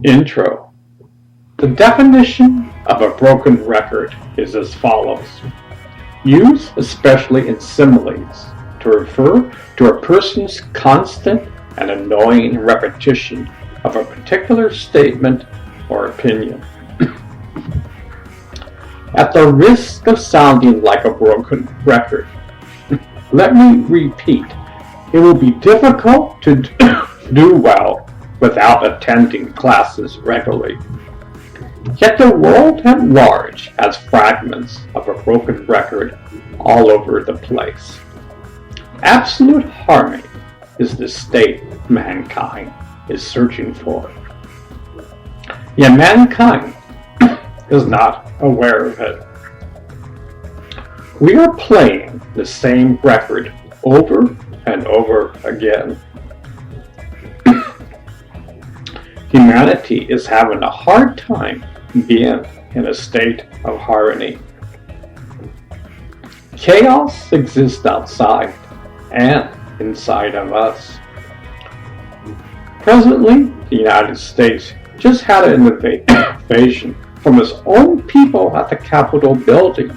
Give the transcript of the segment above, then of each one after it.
Intro. The definition of a broken record is as follows. Use, especially in similes, to refer to a person's constant and annoying repetition of a particular statement or opinion. At the risk of sounding like a broken record, let me repeat, it will be difficult to do well without attending classes regularly. Yet the world at large has fragments of a broken record all over the place. Absolute harmony is the state mankind is searching for. Yet mankind is not aware of it. We are playing the same record over and over again. Humanity is having a hard time being in a state of harmony. Chaos exists outside and inside of us. Presently, the United States just had an invasion from its own people at the Capitol building.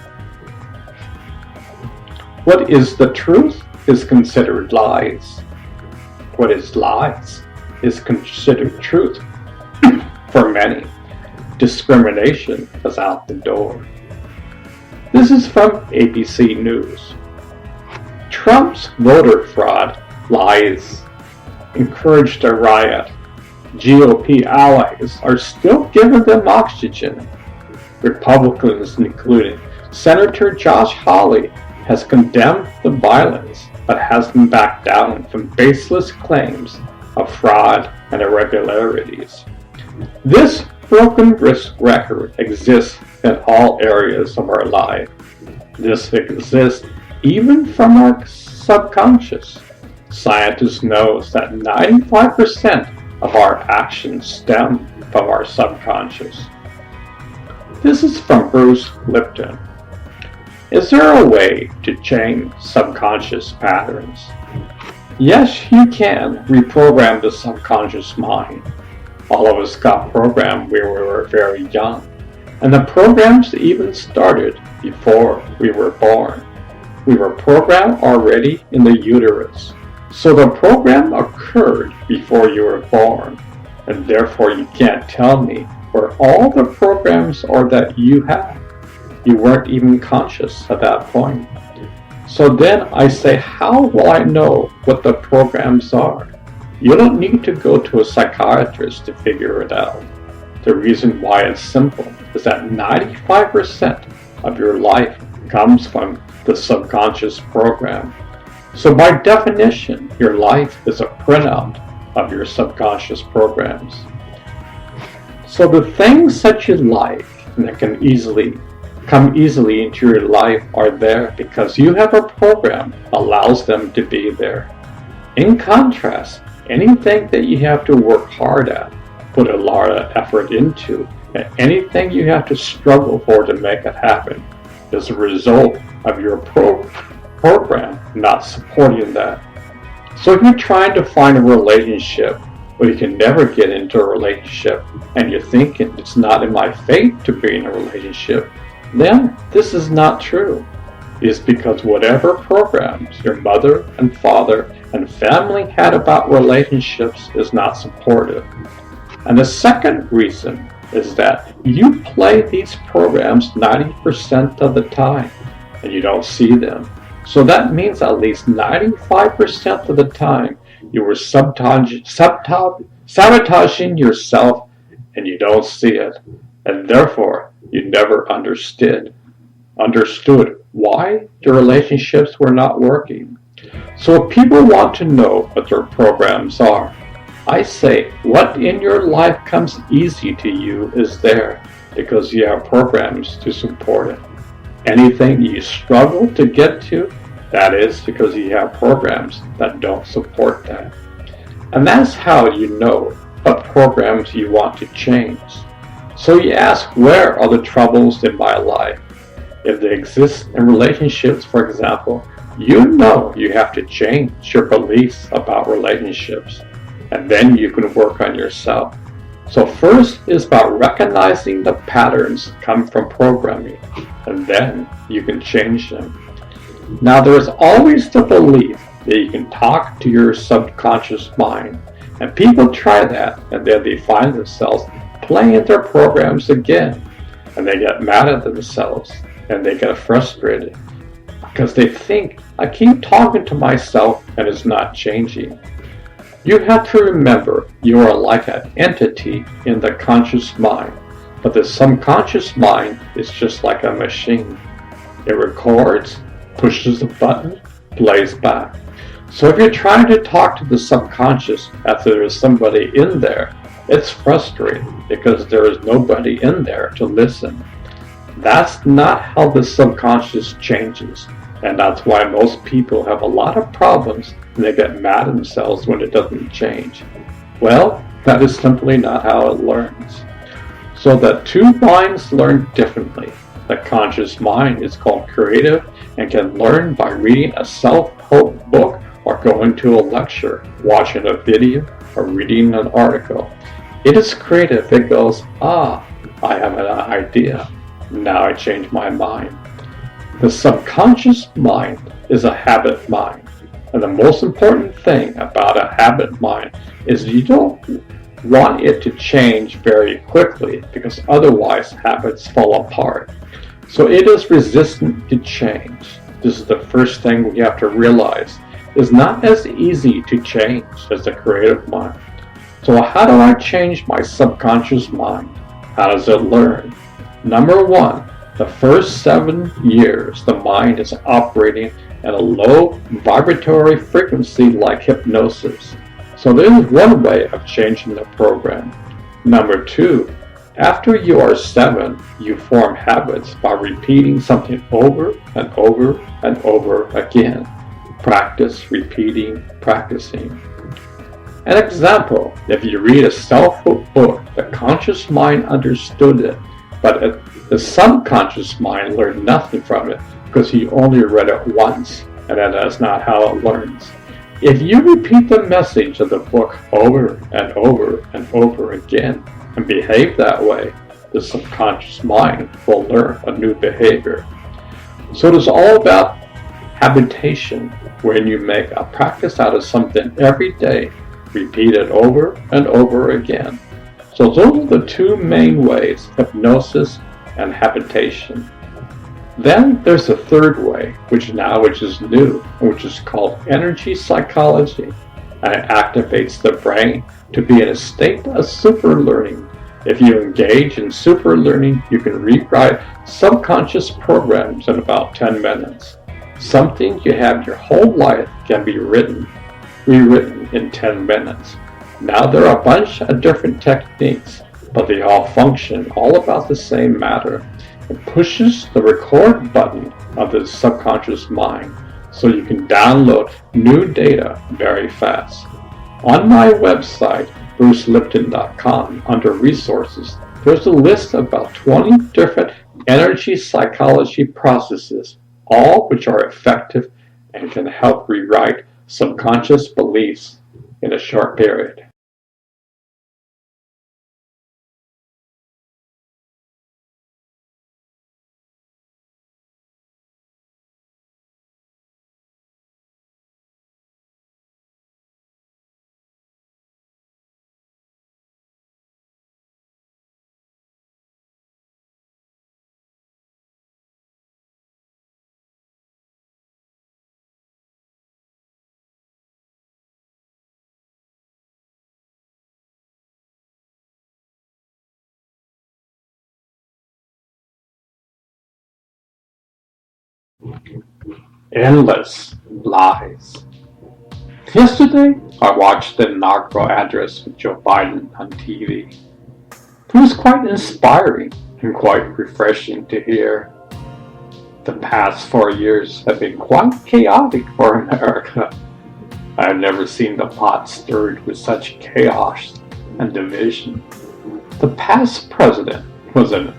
What is the truth is considered lies. What is lies is considered truth. For many, discrimination is out the door. This is from ABC News. Trump's voter fraud lies encouraged a riot. GOP allies are still giving them oxygen. Republicans, including Senator Josh Hawley, has condemned the violence but hasn't backed down from baseless claims of fraud and irregularities. This broken risk record exists in all areas of our life. This exists even from our subconscious. Scientists know that 95% of our actions stem from our subconscious. This is from Bruce Lipton. Is there a way to change subconscious patterns? Yes, you can reprogram the subconscious mind. All of us got programmed when we were very young, and the programs even started before we were born. We were programmed already in the uterus, so the program occurred before you were born, and therefore you can't tell me where all the programs are that you have. You weren't even conscious at that point. So then I say, how will I know what the programs are? You don't need to go to a psychiatrist to figure it out. The reason why it's simple is that 95% of your life comes from the subconscious program. So by definition, your life is a printout of your subconscious programs. So the things that you like and that can come easily into your life are there because you have a program that allows them to be there. In contrast, anything that you have to work hard at, put a lot of effort into, and anything you have to struggle for to make it happen is a result of your program not supporting that. So if you're trying to find a relationship or you can never get into a relationship and you're thinking it's not in my fate to be in a relationship, then this is not true. It's because whatever programs your mother and father and family had about relationships is not supportive. And the second reason is that you play these programs 90% of the time and you don't see them. So that means at least 95% of the time you were sabotaging yourself and you don't see it. And therefore, you never understood why the relationships were not working. So if people want to know what their programs are, I say what in your life comes easy to you is there because you have programs to support it. Anything you struggle to get to, that is because you have programs that don't support that. And that's how you know what programs you want to change. So you ask, where are the troubles in my life? If they exist in relationships, for example, you know you have to change your beliefs about relationships. And then you can work on yourself. So first is about recognizing the patterns that come from programming, and then you can change them. Now there's always the belief that you can talk to your subconscious mind, and people try that, and then they find themselves playing their programs again, and they get mad at themselves, and they get frustrated, because they think, I keep talking to myself and it's not changing. You have to remember you are like an entity in the conscious mind, but the subconscious mind is just like a machine. It records, pushes a button, plays back. So if you're trying to talk to the subconscious after there is somebody in there, it's frustrating because there is nobody in there to listen. That's not how the subconscious changes, and that's why most people have a lot of problems and they get mad at themselves when it doesn't change. Well, that is simply not how it learns. So that two minds learn differently. The conscious mind is called creative and can learn by reading a self-help book or going to a lecture, watching a video, or reading an article. It is creative. It goes, I have an idea. Now I change my mind. The subconscious mind is a habit mind. And the most important thing about a habit mind is you don't want it to change very quickly because otherwise habits fall apart. So it is resistant to change. This is the first thing we have to realize. It's not as easy to change as the creative mind. So how do I change my subconscious mind? How does it learn? Number one, the first 7 years, the mind is operating at a low vibratory frequency like hypnosis. So this is one way of changing the program. Number two, after you are 7, you form habits by repeating something over and over and over again. Practice, repeating, practicing. An example, if you read a self-help book, the conscious mind understood it, but the subconscious mind learned nothing from it because he only read it once, and that's not how it learns. If you repeat the message of the book over and over and over again and behave that way, the subconscious mind will learn a new behavior. So it is all about habitation, when you make a practice out of something every day, repeat it over and over again. So those are the two main ways, hypnosis and habitation. Then there's a third way, which is new, which is called energy psychology, and it activates the brain to be in a state of super learning. If you engage in super learning, you can rewrite subconscious programs in about 10 minutes. Something you have your whole life can be rewritten in 10 minutes. Now there are a bunch of different techniques, but they all function all about the same matter. It pushes the record button of the subconscious mind so you can download new data very fast. On my website, brucelipton.com, under resources, there's a list of about 20 different energy psychology processes, all which are effective and can help rewrite subconscious beliefs in a short period. Endless lies. Yesterday, I watched the inaugural address with Joe Biden on TV. It was quite inspiring and quite refreshing to hear. The past 4 years have been quite chaotic for America. I have never seen the pot stirred with such chaos and division. The past president was an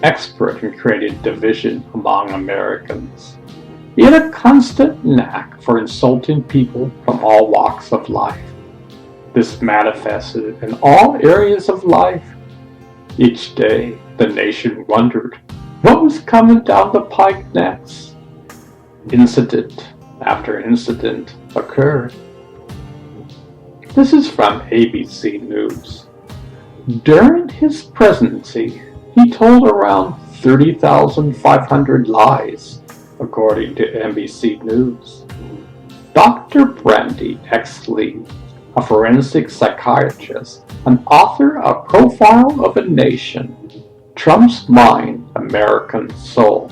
expert in creating division among Americans. He had a constant knack for insulting people from all walks of life. This manifested in all areas of life. Each day, the nation wondered what was coming down the pike next. Incident after incident occurred. This is from ABC News. During his presidency, he told around 30,500 lies, according to NBC News. Dr. Brandy X. Lee, a forensic psychiatrist and author of Profile of a Nation, Trump's Mind, American Soul,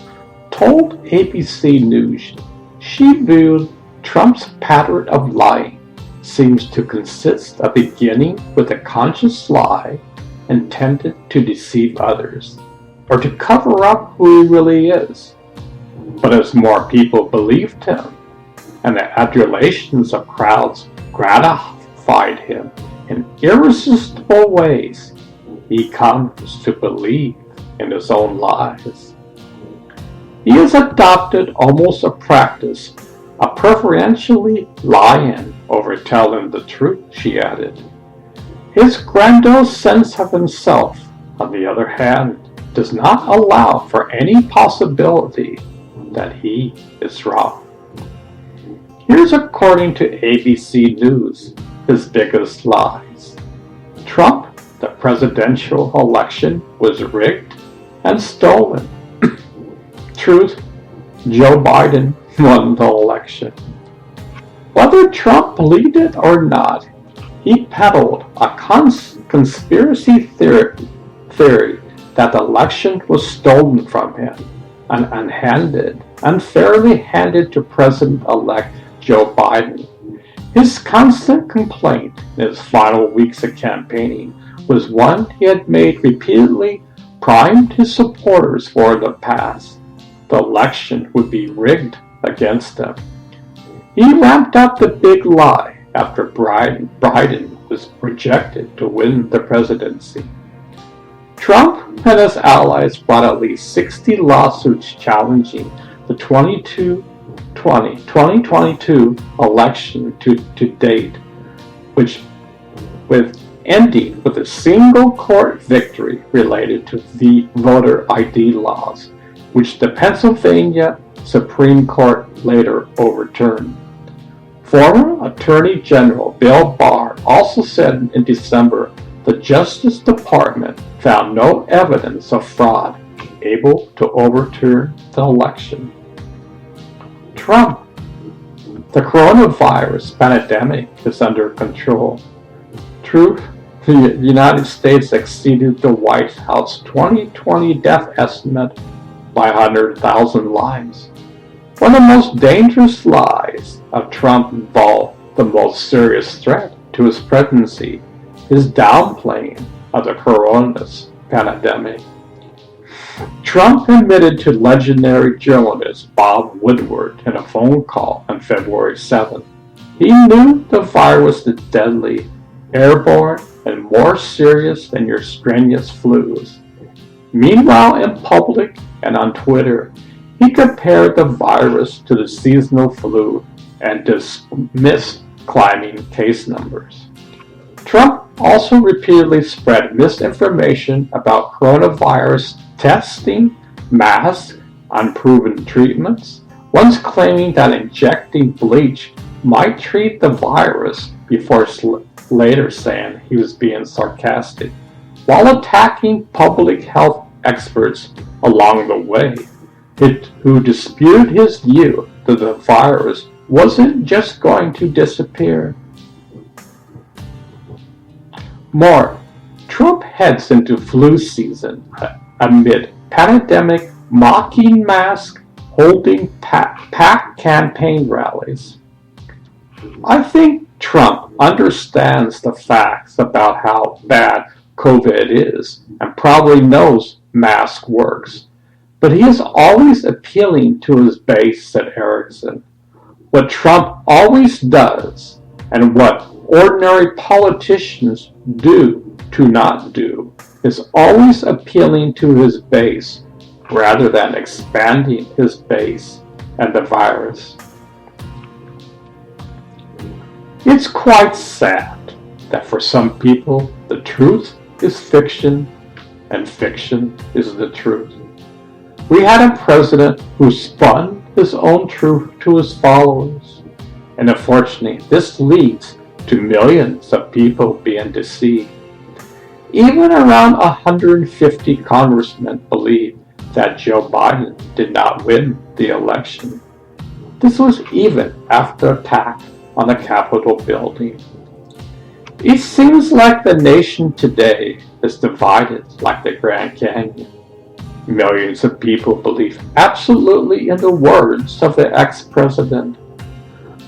told ABC News she viewed Trump's pattern of lying seems to consist of beginning with a conscious lie intended to deceive others or to cover up who he really is. But as more people believed him and the adulations of crowds gratified him in irresistible ways, he comes to believe in his own lies. He has adopted almost a practice of preferentially lying over telling the truth, she added. His grandiose sense of himself, on the other hand, does not allow for any possibility that he is wrong. Here's according to ABC News, his biggest lies. Trump, the presidential election was rigged and stolen. Truth, Joe Biden won the election. Whether Trump believed it or not, he peddled a conspiracy theory that the election was stolen from him and unfairly handed to President-elect Joe Biden. His constant complaint in his final weeks of campaigning was one he had made repeatedly, primed his supporters for the past. The election would be rigged against him. He ramped up the big lie after Biden was projected to win the presidency. Trump and his allies brought at least 60 lawsuits challenging the 2022 election to date, ending with a single court victory related to the voter ID laws, which the Pennsylvania Supreme Court later overturned. Former Attorney General Bill Barr also said in December the Justice Department found no evidence of fraud able to overturn the election. Trump. The coronavirus pandemic is under control. Truth. The United States exceeded the White House 2020 death estimate by 100,000 lives. One of the most dangerous lies of Trump involved the most serious threat to his presidency, his downplaying of the coronavirus pandemic. Trump admitted to legendary journalist Bob Woodward in a phone call on February 7th. He knew the virus was deadly, airborne, and more serious than your strenuous flus. Meanwhile, in public and on Twitter, he compared the virus to the seasonal flu and dismissed climbing case numbers. Trump also repeatedly spread misinformation about coronavirus testing, masks, unproven treatments, once claiming that injecting bleach might treat the virus before later saying he was being sarcastic, while attacking public health experts along the way, who disputed his view that the virus wasn't just going to disappear. More, Trump heads into flu season amid pandemic mocking mask holding packed campaign rallies. I think Trump understands the facts about how bad COVID is and probably knows mask works, but he is always appealing to his base, said Erickson. What Trump always does and what ordinary politicians do to not do is always appealing to his base rather than expanding his base and the virus. It's quite sad. that for some people the truth is fiction and fiction is the truth. We had a president who spun his own truth to his followers, and unfortunately this leads to millions of people being deceived. Even around 150 congressmen believe that Joe Biden did not win the election. This was even after attack on the Capitol building. It seems like the nation today is divided like the Grand Canyon. Millions of people believe absolutely in the words of the ex-president.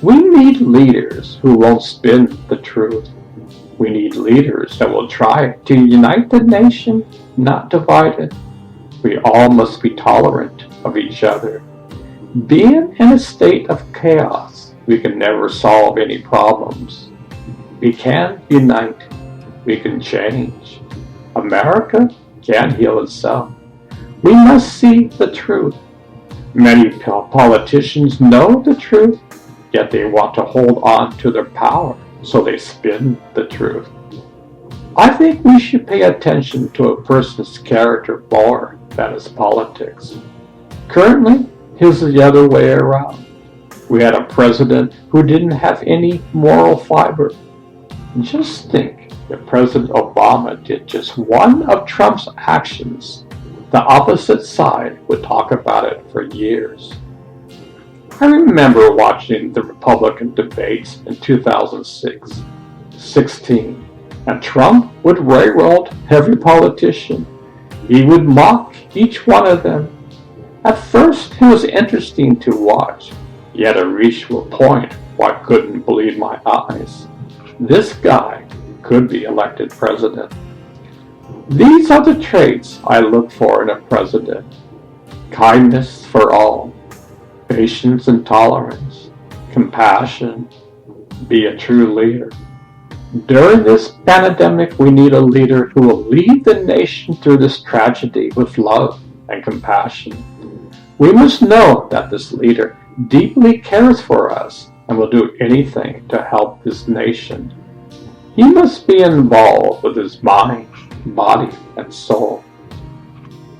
We need leaders who won't spin the truth. We need leaders that will try to unite the nation, not divide it. We all must be tolerant of each other. Being in a state of chaos, we can never solve any problems. We can unite. We can change. America can't heal itself. We must see the truth. Many politicians know the truth, yet they want to hold on to their power, so they spin the truth. I think we should pay attention to a person's character more than his politics. Currently, it's the other way around. We had a president who didn't have any moral fiber. Just think, if President Obama did just one of Trump's actions, the opposite side would talk about it for years. I remember watching the Republican debates in 2016, and Trump would railroad every politician. He would mock each one of them. At first, it was interesting to watch, yet I reached a point where I couldn't believe my eyes. This guy could be elected president. These are the traits I look for in a president: kindness for all, patience and tolerance, compassion, be a true leader. During this pandemic, we need a leader who will lead the nation through this tragedy with love and compassion. We must know that this leader deeply cares for us and will do anything to help this nation. He must be involved with his mind, body, and soul.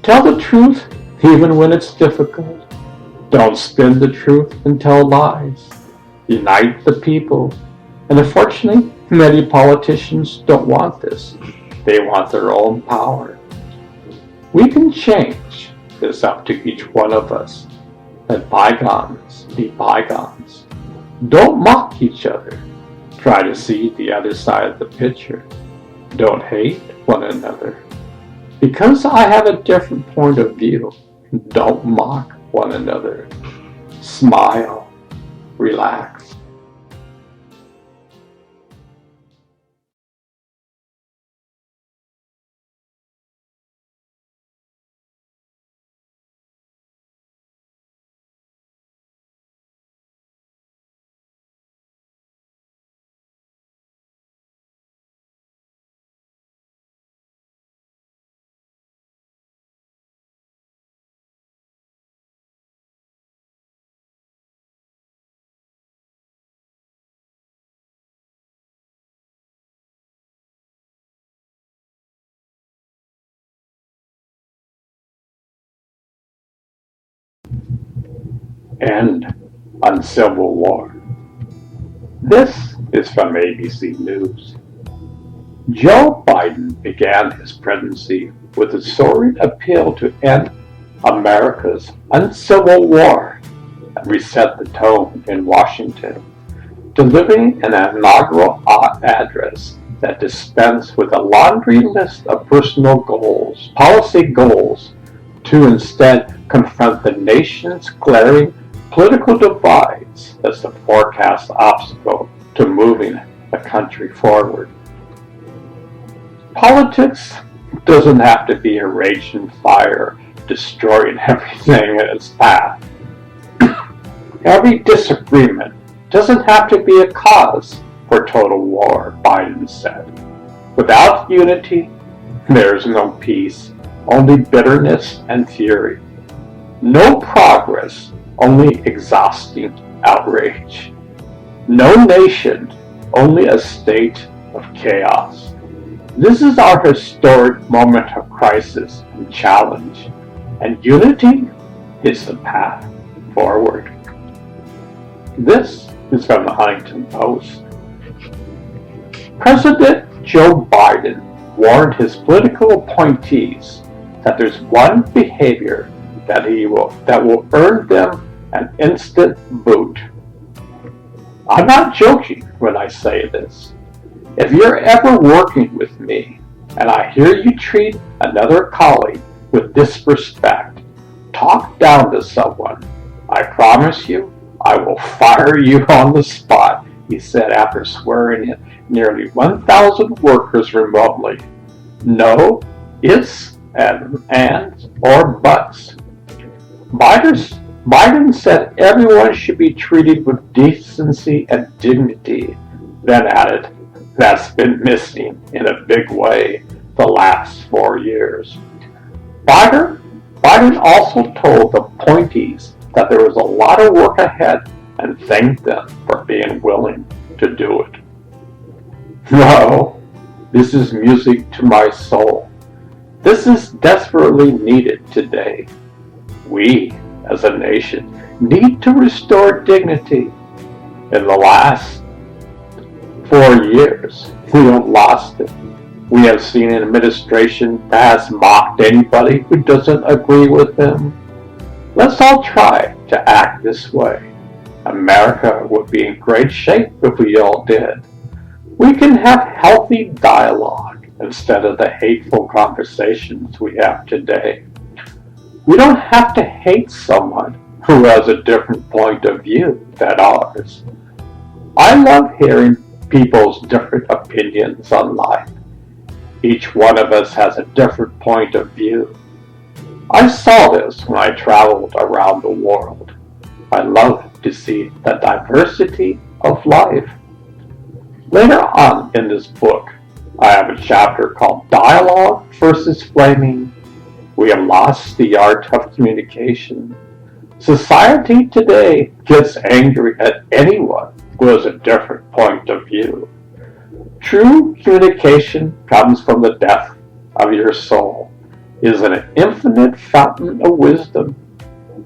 Tell the truth even when it's difficult. Don't spin the truth and tell lies. Unite the people. And unfortunately, many politicians don't want this. They want their own power. We can change. It's up to each one of us. Let bygones be bygones. Don't mock each other. Try to see the other side of the picture. Don't hate one another. Because I have a different point of view, don't mock one another. Smile. Relax. End on Civil War. This is from ABC News. Joe Biden began his presidency with a soaring appeal to end America's uncivil war and reset the tone in Washington, delivering an inaugural address that dispensed with a laundry list of personal goals, policy goals, to instead confront the nation's glaring political divides as the forecast obstacle to moving the country forward. Politics doesn't have to be a raging fire destroying everything in its path. Every disagreement doesn't have to be a cause for total war, Biden said. Without unity, there's no peace, only bitterness and fury. No progress, only exhausting outrage. No nation, only a state of chaos. This is our historic moment of crisis and challenge, and unity is the path forward. This is from the Huntington Post. President Joe Biden warned his political appointees that there's one behavior that will earn them an instant boot. I'm not joking when I say this. If you're ever working with me and I hear you treat another colleague with disrespect, talk down to someone, I promise you I will fire you on the spot, he said after swearing in nearly 1,000 workers remotely. No ifs, ands, or buts. Biden said everyone should be treated with decency and dignity, then added, that's been missing in a big way the last 4 years. Biden also told the appointees that there was a lot of work ahead and thanked them for being willing to do it. No, this is music to my soul. This is desperately needed today. We, as a nation, need to restore dignity. In the last 4 years, we have lost it. We have seen an administration that has mocked anybody who doesn't agree with them. Let's all try to act this way. America would be in great shape if we all did. We can have healthy dialogue instead of the hateful conversations we have today. We don't have to hate someone who has a different point of view than ours. I love hearing people's different opinions on life. Each one of us has a different point of view. I saw this when I traveled around the world. I love to see the diversity of life. Later on in this book, I have a chapter called Dialogue versus Flaming. We have lost the art of communication. Society today gets angry at anyone who has a different point of view. True communication comes from the depth of your soul. It is an infinite fountain of wisdom.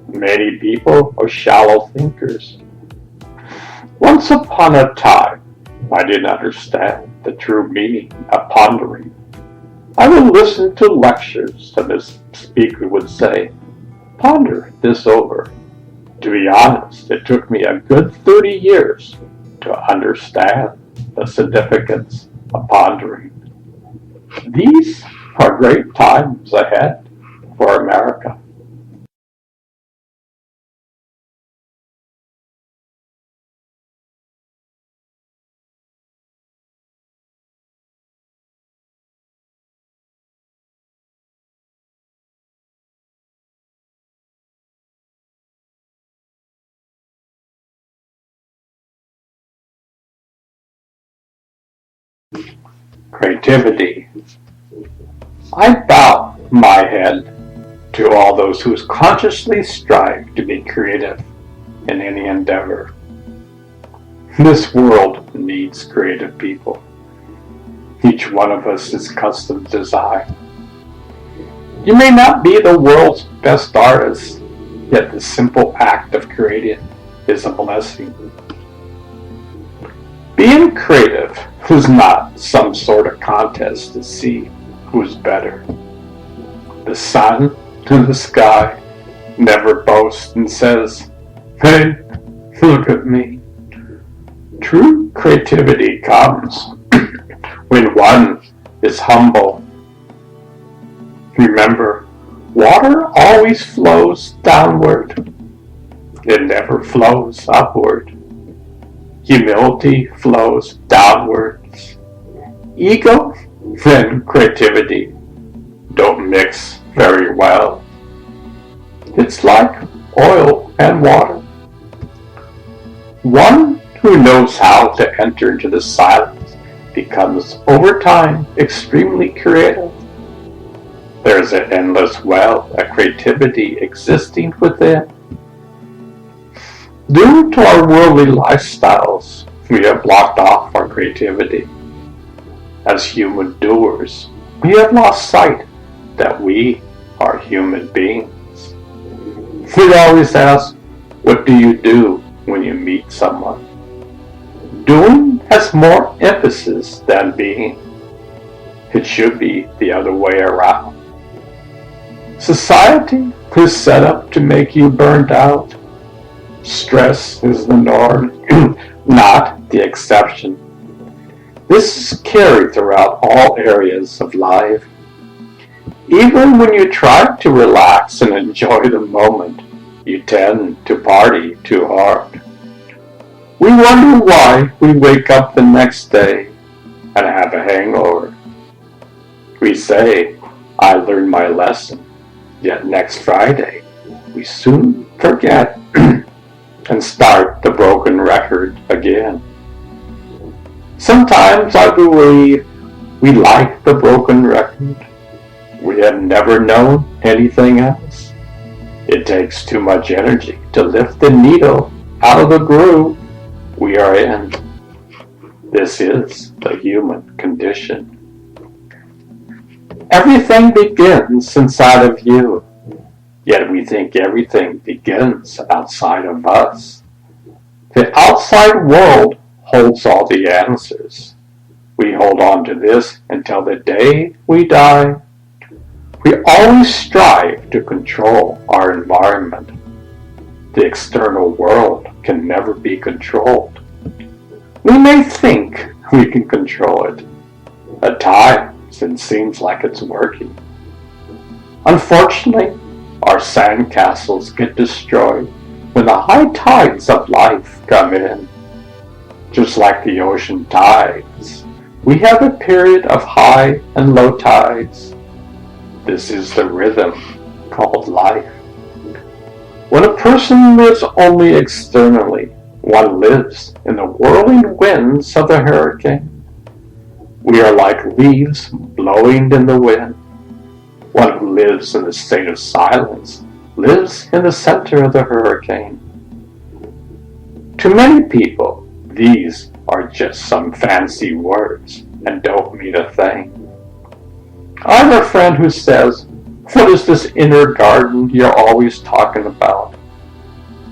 Many people are shallow thinkers. Once upon a time, I didn't understand the true meaning of pondering. I would listen to lectures and the speaker would say, ponder this over. To be honest, it took me a good 30 years to understand the significance of pondering. These are great times ahead for America. Creativity. I bow my head to all those who consciously strive to be creative in any endeavor. This world needs creative people. Each one of us is custom designed. You may not be the world's best artist, yet the simple act of creating is a blessing. Being creative is not some sort of contest to see who's better. The sun and the sky never boasts and says, hey, look at me. True creativity comes when one is humble. Remember, water always flows downward. It never flows upward. Humility flows downwards. Ego and creativity don't mix very well. It's like oil and water. One who knows how to enter into the silence becomes, over time, extremely creative. There's an endless well of creativity existing within. Due to our worldly lifestyles, we have blocked off our creativity. As human doers, we have lost sight that we are human beings. We always ask, what do you do when you meet someone? Doing has more emphasis than being. It should be the other way around. Society is set up to make you burned out. Stress is the norm, not the exception. This is carried throughout all areas of life. Even when you try to relax and enjoy the moment, you tend to party too hard. We wonder why we wake up the next day and have a hangover. We say, I learned my lesson, yet next Friday we soon forget and start the broken record again. Sometimes I believe we like the broken record. We have never known anything else. It takes too much energy to lift the needle out of the groove we are in. This is the human condition. Everything begins inside of you, yet we think everything begins outside of us. The outside world holds all the answers. We hold on to this until the day we die. We always strive to control our environment. The external world can never be controlled. We may think we can control it. At times it seems like it's working. Unfortunately, our sandcastles get destroyed when the high tides of life come in. Just like the ocean tides, we have a period of high and low tides. This is the rhythm called life. When a person lives only externally, one lives in the whirling winds of the hurricane. We are like leaves blowing in the wind. One who lives in a state of silence lives in the center of the hurricane. To many people, these are just some fancy words and don't mean a thing. I have a friend who says, "What is this inner garden you're always talking about?"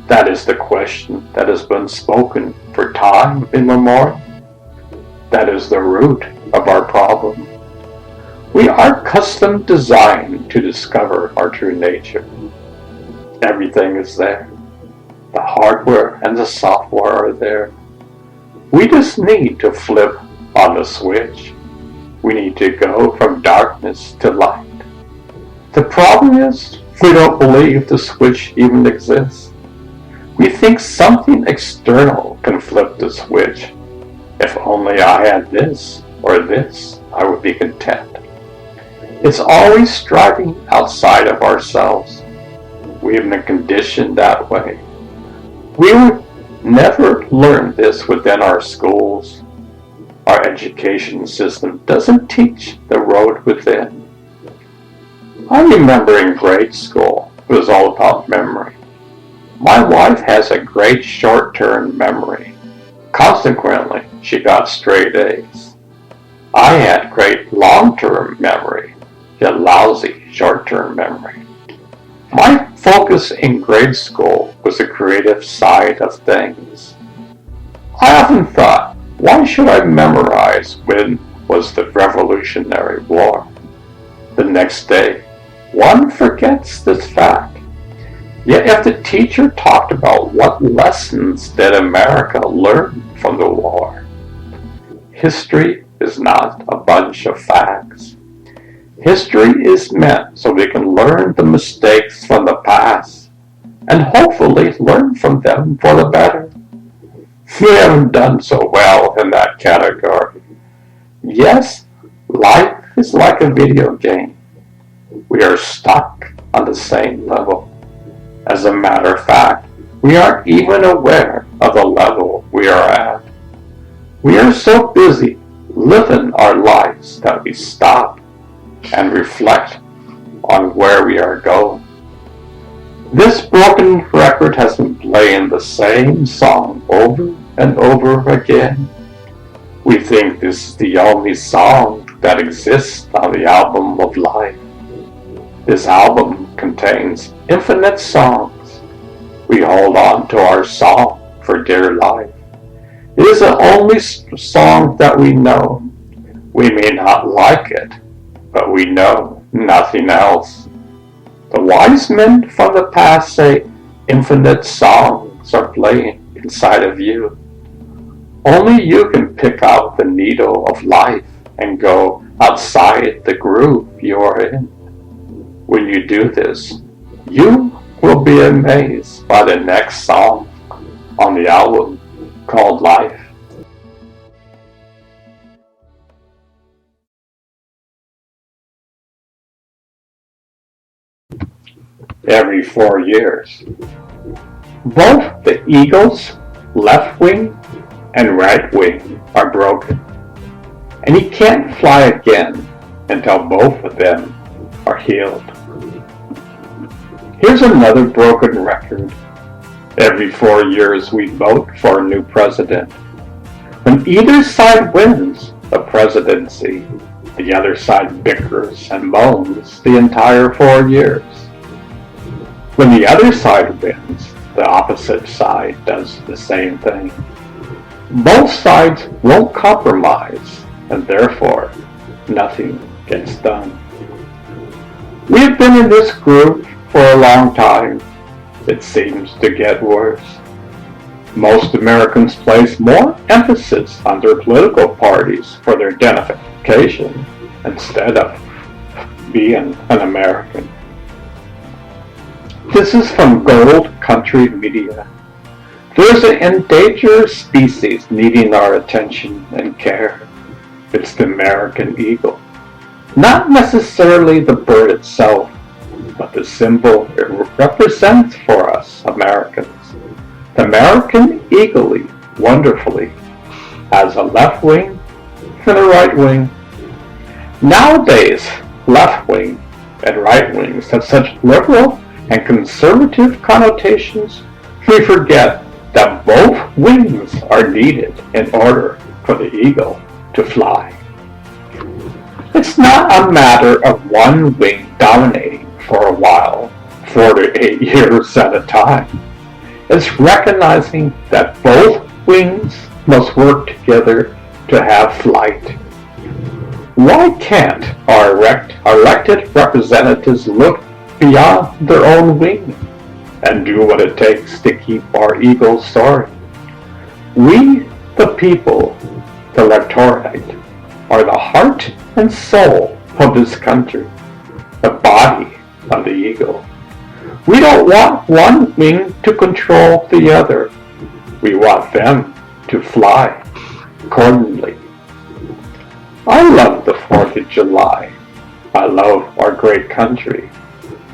That is the question that has been spoken for time immemorial. That is the root of our problem. We are custom designed to discover our true nature. Everything is there. The hardware and the software are there. We just need to flip on the switch. We need to go from darkness to light. The problem is, we don't believe the switch even exists. We think something external can flip the switch. If only I had this or this, I would be content. It's always striving outside of ourselves. We have been conditioned that way. We would never learn this within our schools. Our education system doesn't teach the road within. I remember in grade school, it was all about memory. My wife has a great short-term memory. Consequently, she got straight A's. I had great long-term memory, yet lousy short-term memory. My focus in grade school was the creative side of things. I often thought, why should I memorize when was the Revolutionary War? The next day, one forgets this fact. Yet if the teacher talked about what lessons did America learn from the war, history is not a bunch of facts. History is meant so we can learn the mistakes from the past and hopefully learn from them for the better. We haven't done so well in that category. Yes, life is like a video game. We are stuck on the same level. As a matter of fact, we aren't even aware of the level we are at. We are so busy living our lives that we stop and reflect on where we are going. This broken record has been playing the same song over and over again. We think this is the only song that exists on the album of life. This album contains infinite songs. We hold on to our song for dear life. It is the only song that we know. We may not like it, but we know nothing else. The wise men from the past say infinite songs are playing inside of you. Only you can pick out the needle of life and go outside the groove you are in. When you do this, you will be amazed by the next song on the album called Life. Every 4 years, both the eagle's left wing and right wing are broken, and he can't fly again until both of them are healed. Here's another broken record. Every 4 years we vote for a new president. When either side wins the presidency, the other side bickers and moans the entire 4 years. When the other side wins, the opposite side does the same thing. Both sides won't compromise, and therefore nothing gets done. We have been in this group for a long time. It seems to get worse. Most Americans place more emphasis on their political parties for their identification instead of being an American. This is from Gold Country Media. There's an endangered species needing our attention and care. It's the American eagle. Not necessarily the bird itself, but the symbol it represents for us Americans. The American eagle wonderfully has a left wing and a right wing. Nowadays, left wing and right wings have such liberal and conservative connotations, we forget that both wings are needed in order for the eagle to fly. It's not a matter of one wing dominating for a while, 4 to 8 years at a time. It's recognizing that both wings must work together to have flight. Why can't our elected representatives look beyond their own wing and do what it takes to keep our eagle soaring? We, the people, the electorate, are the heart and soul of this country, the body of the eagle. We don't want one wing to control the other. We want them to fly accordingly. I love the 4th of July. I love our great country.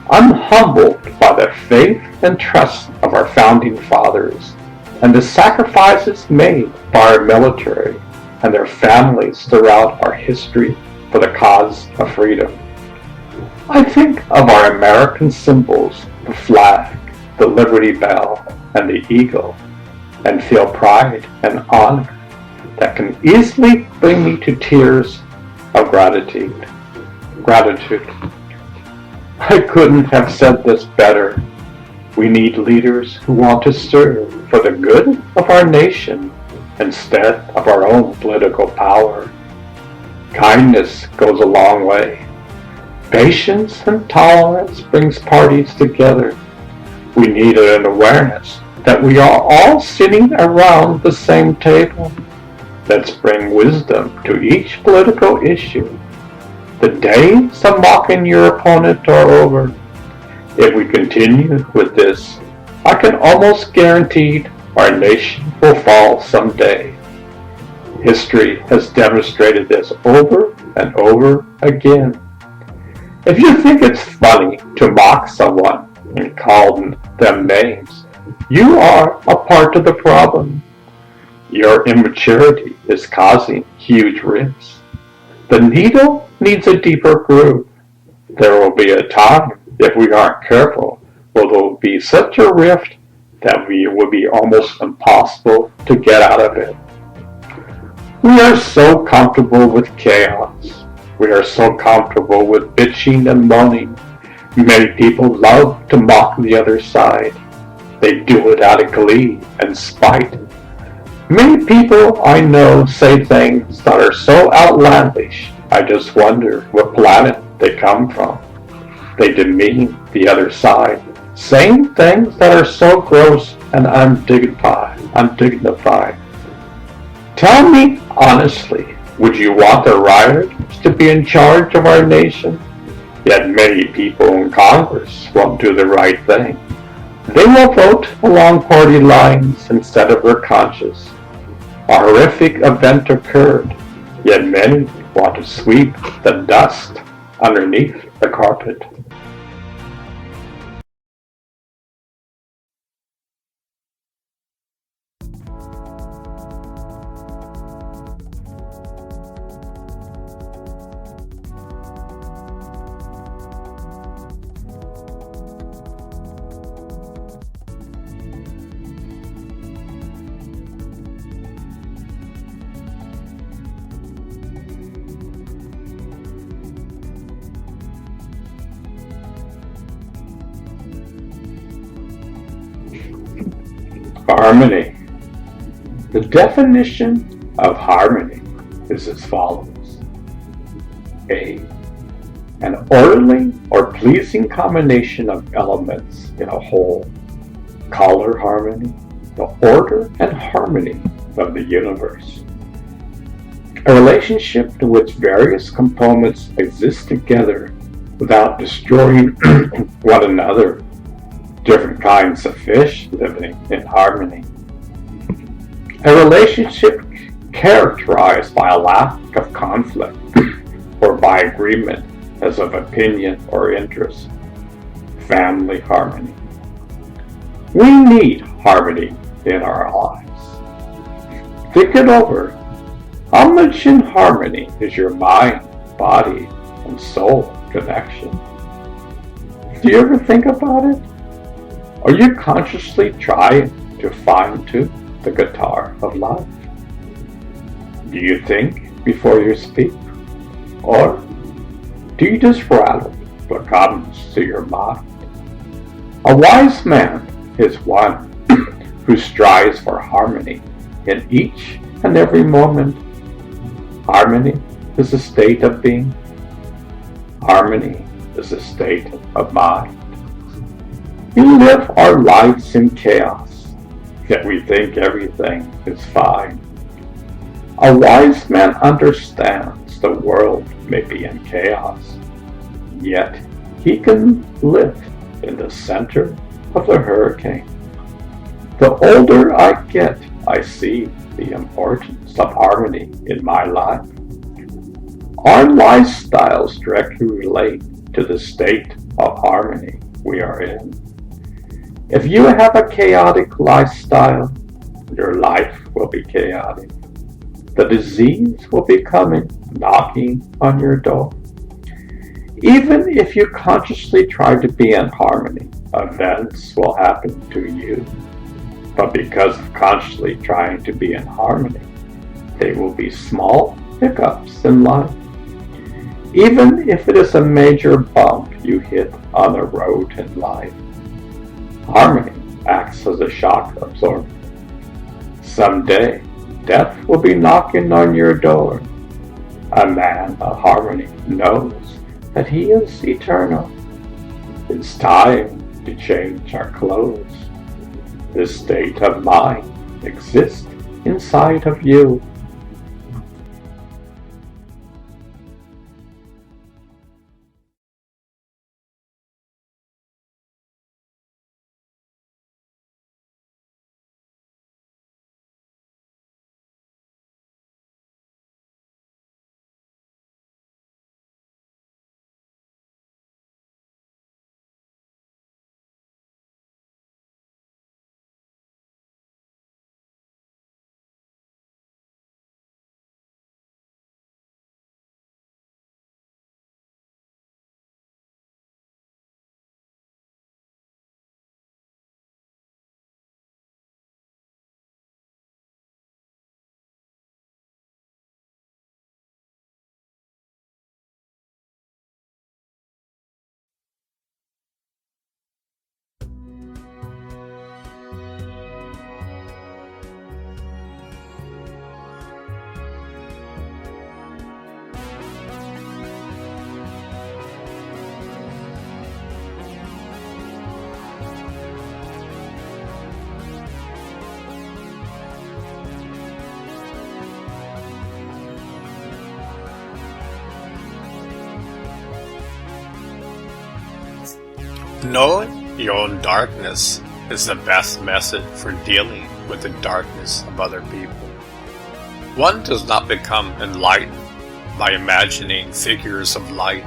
I'm humbled by the faith and trust of our founding fathers and the sacrifices made by our military and their families throughout our history for the cause of freedom. I think of our American symbols, the flag, the Liberty Bell, and the eagle, and feel pride and honor that can easily bring me to tears of gratitude. I couldn't have said this better. We need leaders who want to serve for the good of our nation instead of our own political power. Kindness goes a long way. Patience and tolerance brings parties together. We need an awareness that we are all sitting around the same table. Let's bring wisdom to each political issue. The days of mocking your opponent are over. If we continue with this, I can almost guarantee our nation will fall someday. History has demonstrated this over and over again. If you think it's funny to mock someone and call them names, you are a part of the problem. Your immaturity is causing huge rifts. The needle needs a deeper groove. There will be a time, if we aren't careful, where there will be such a rift that it will be almost impossible to get out of it. We are so comfortable with chaos. We are so comfortable with bitching and moaning. Many people love to mock the other side. They do it out of glee and spite. Many people I know say things that are so outlandish, I just wonder what planet they come from. They demean the other side, saying things that are so gross and undignified. Tell me honestly, would you want the rioters to be in charge of our nation? Yet many people in Congress won't do the right thing. They will vote along party lines instead of their conscience. A horrific event occurred, yet many want to sweep the dust underneath the carpet. Harmony. The definition of harmony is as follows. A. An orderly or pleasing combination of elements in a whole. Color harmony, the order and harmony of the universe. A relationship in which various components exist together without destroying one another. Different kinds of fish living in harmony. A relationship characterized by a lack of conflict or by agreement as of opinion or interest. Family harmony. We need harmony in our lives. Think it over. How much in harmony is your mind, body, and soul connection? Do you ever think about it? Are you consciously trying to fine-tune the guitar of life? Do you think before you speak? Or do you just rattle what comes to your mind? A wise man is one who strives for harmony in each and every moment. Harmony is a state of being. Harmony is a state of mind. We live our lives in chaos, yet we think everything is fine. A wise man understands the world may be in chaos, yet he can live in the center of the hurricane. The older I get, I see the importance of harmony in my life. Our lifestyles directly relate to the state of harmony we are in. If you have a chaotic lifestyle, your life will be chaotic. The disease will be coming, knocking on your door. Even if you consciously try to be in harmony, events will happen to you. But because of consciously trying to be in harmony, they will be small hiccups in life. Even if it is a major bump you hit on the road in life, harmony acts as a shock absorber. Someday, death will be knocking on your door. A man of harmony knows that he is eternal. It's time to change our clothes. This state of mind exists inside of you. Knowing your own darkness is the best method for dealing with the darkness of other people. One does not become enlightened by imagining figures of light,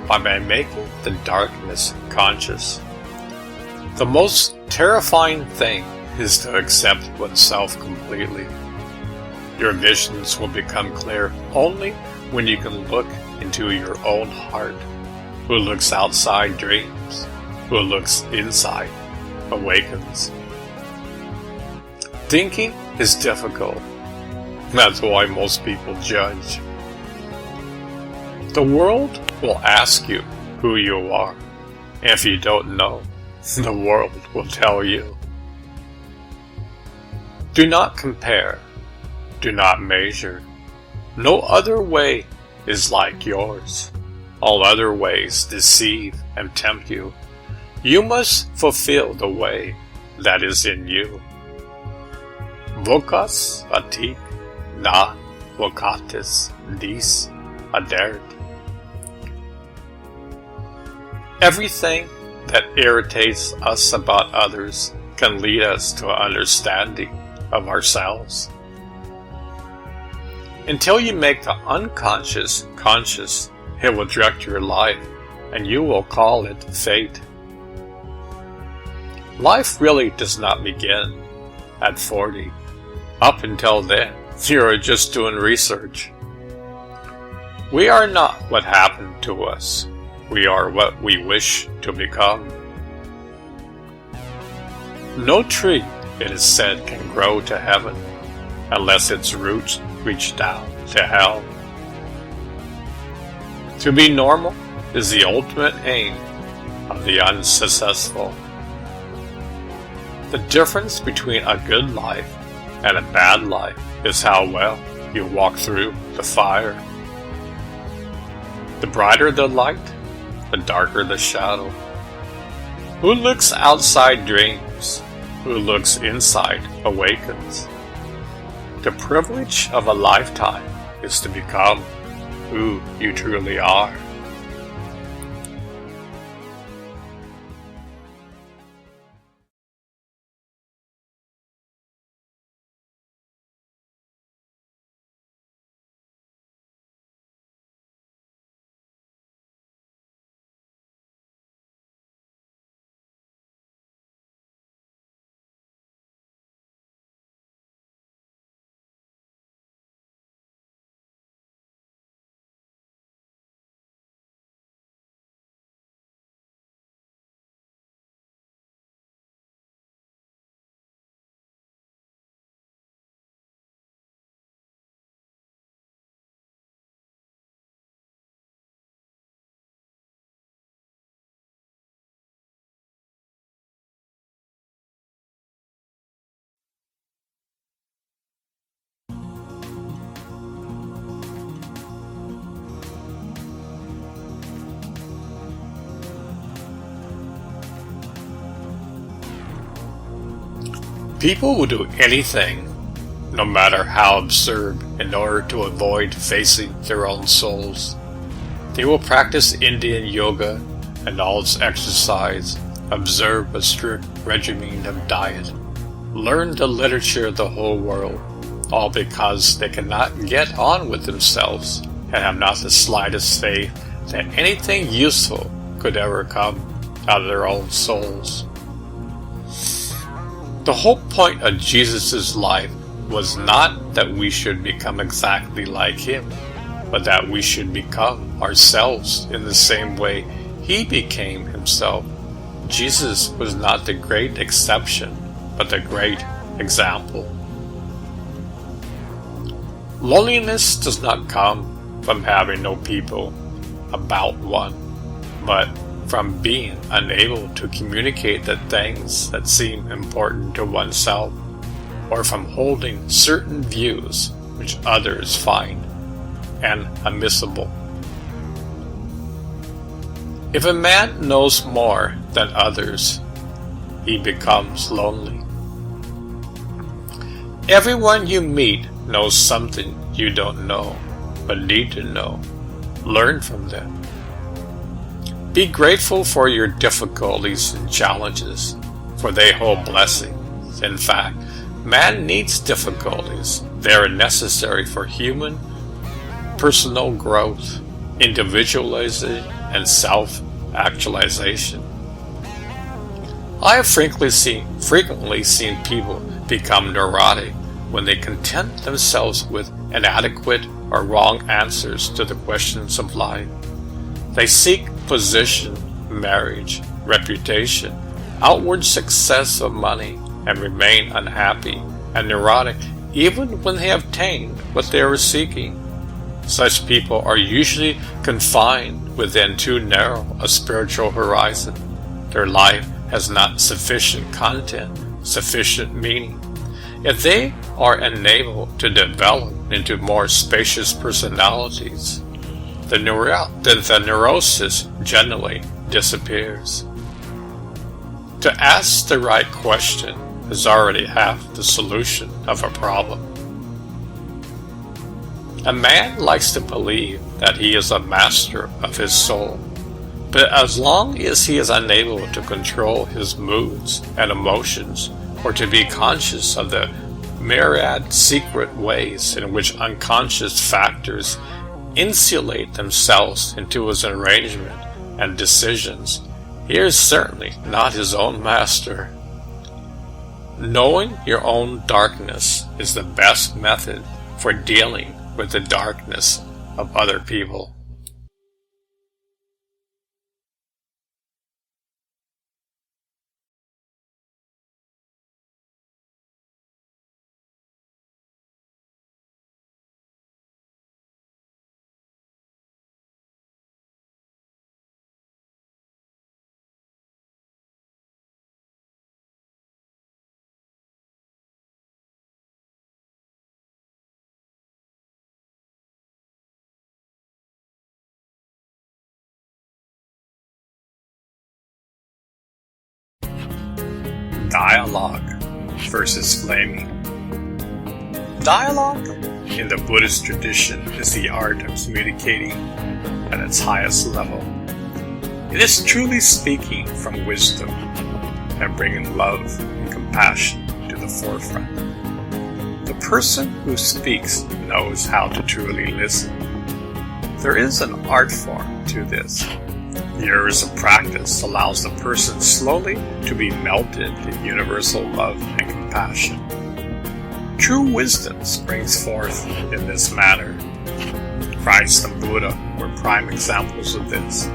but by making the darkness conscious. The most terrifying thing is to accept oneself completely. Your visions will become clear only when you can look into your own heart. Who looks outside dreams, who looks inside awakens. Thinking is difficult. That's why most people judge. The world will ask you who you are. If you don't know, the world will tell you. Do not compare. Do not measure. No other way is like yours. All other ways deceive and tempt you. You must fulfill the way that is in you. Vokas atik na vokatis dis adert. Everything that irritates us about others can lead us to an understanding of ourselves. Until you make the unconscious conscious, it will direct your life, and you will call it fate. Life really does not begin at 40. Up until then, you are just doing research. We are not what happened to us. We are what we wish to become. No tree, it is said, can grow to heaven unless its roots reach down to hell. To be normal is the ultimate aim of the unsuccessful. The difference between a good life and a bad life is how well you walk through the fire. The brighter the light, the darker the shadow. Who looks outside dreams, who looks inside awakens. The privilege of a lifetime is to become who you truly are. People will do anything, no matter how absurd, in order to avoid facing their own souls. They will practice Indian yoga and all its exercise, observe a strict regimen of diet, learn the literature of the whole world, all because they cannot get on with themselves and have not the slightest faith that anything useful could ever come out of their own souls. The whole point of Jesus' life was not that we should become exactly like him, but that we should become ourselves in the same way he became himself. Jesus was not the great exception, but the great example. Loneliness does not come from having no people about one, but from being unable to communicate the things that seem important to oneself, or from holding certain views which others find inadmissible. If a man knows more than others, he becomes lonely. Everyone you meet knows something you don't know, but need to know. Learn from them. Be grateful for your difficulties and challenges, for they hold blessings. In fact, man needs difficulties. They are necessary for human, personal growth, individualization, and self-actualization. I have frequently seen people become neurotic when they content themselves with inadequate or wrong answers to the questions of life. They seek position, marriage, reputation, outward success of money, and remain unhappy and neurotic even when they have obtained what they were seeking. Such people are usually confined within too narrow a spiritual horizon. Their life has not sufficient content, sufficient meaning. If they are enabled to develop into more spacious personalities, the neurosis generally disappears. To ask the right question is already half the solution of a problem. A man likes to believe that he is a master of his soul, but as long as he is unable to control his moods and emotions, or to be conscious of the myriad secret ways in which unconscious factors insulate themselves into his arrangement and decisions, he is certainly not his own master. Knowing your own darkness is the best method for dealing with the darkness of other people. Dialogue versus flaming. Dialogue in the Buddhist tradition is the art of communicating at its highest level. It is truly speaking from wisdom and bringing love and compassion to the forefront. The person who speaks knows how to truly listen. There is an art form to this. Years of practice allows the person slowly to be melted in universal love and compassion. True wisdom springs forth in this manner. Christ and Buddha were prime examples of this.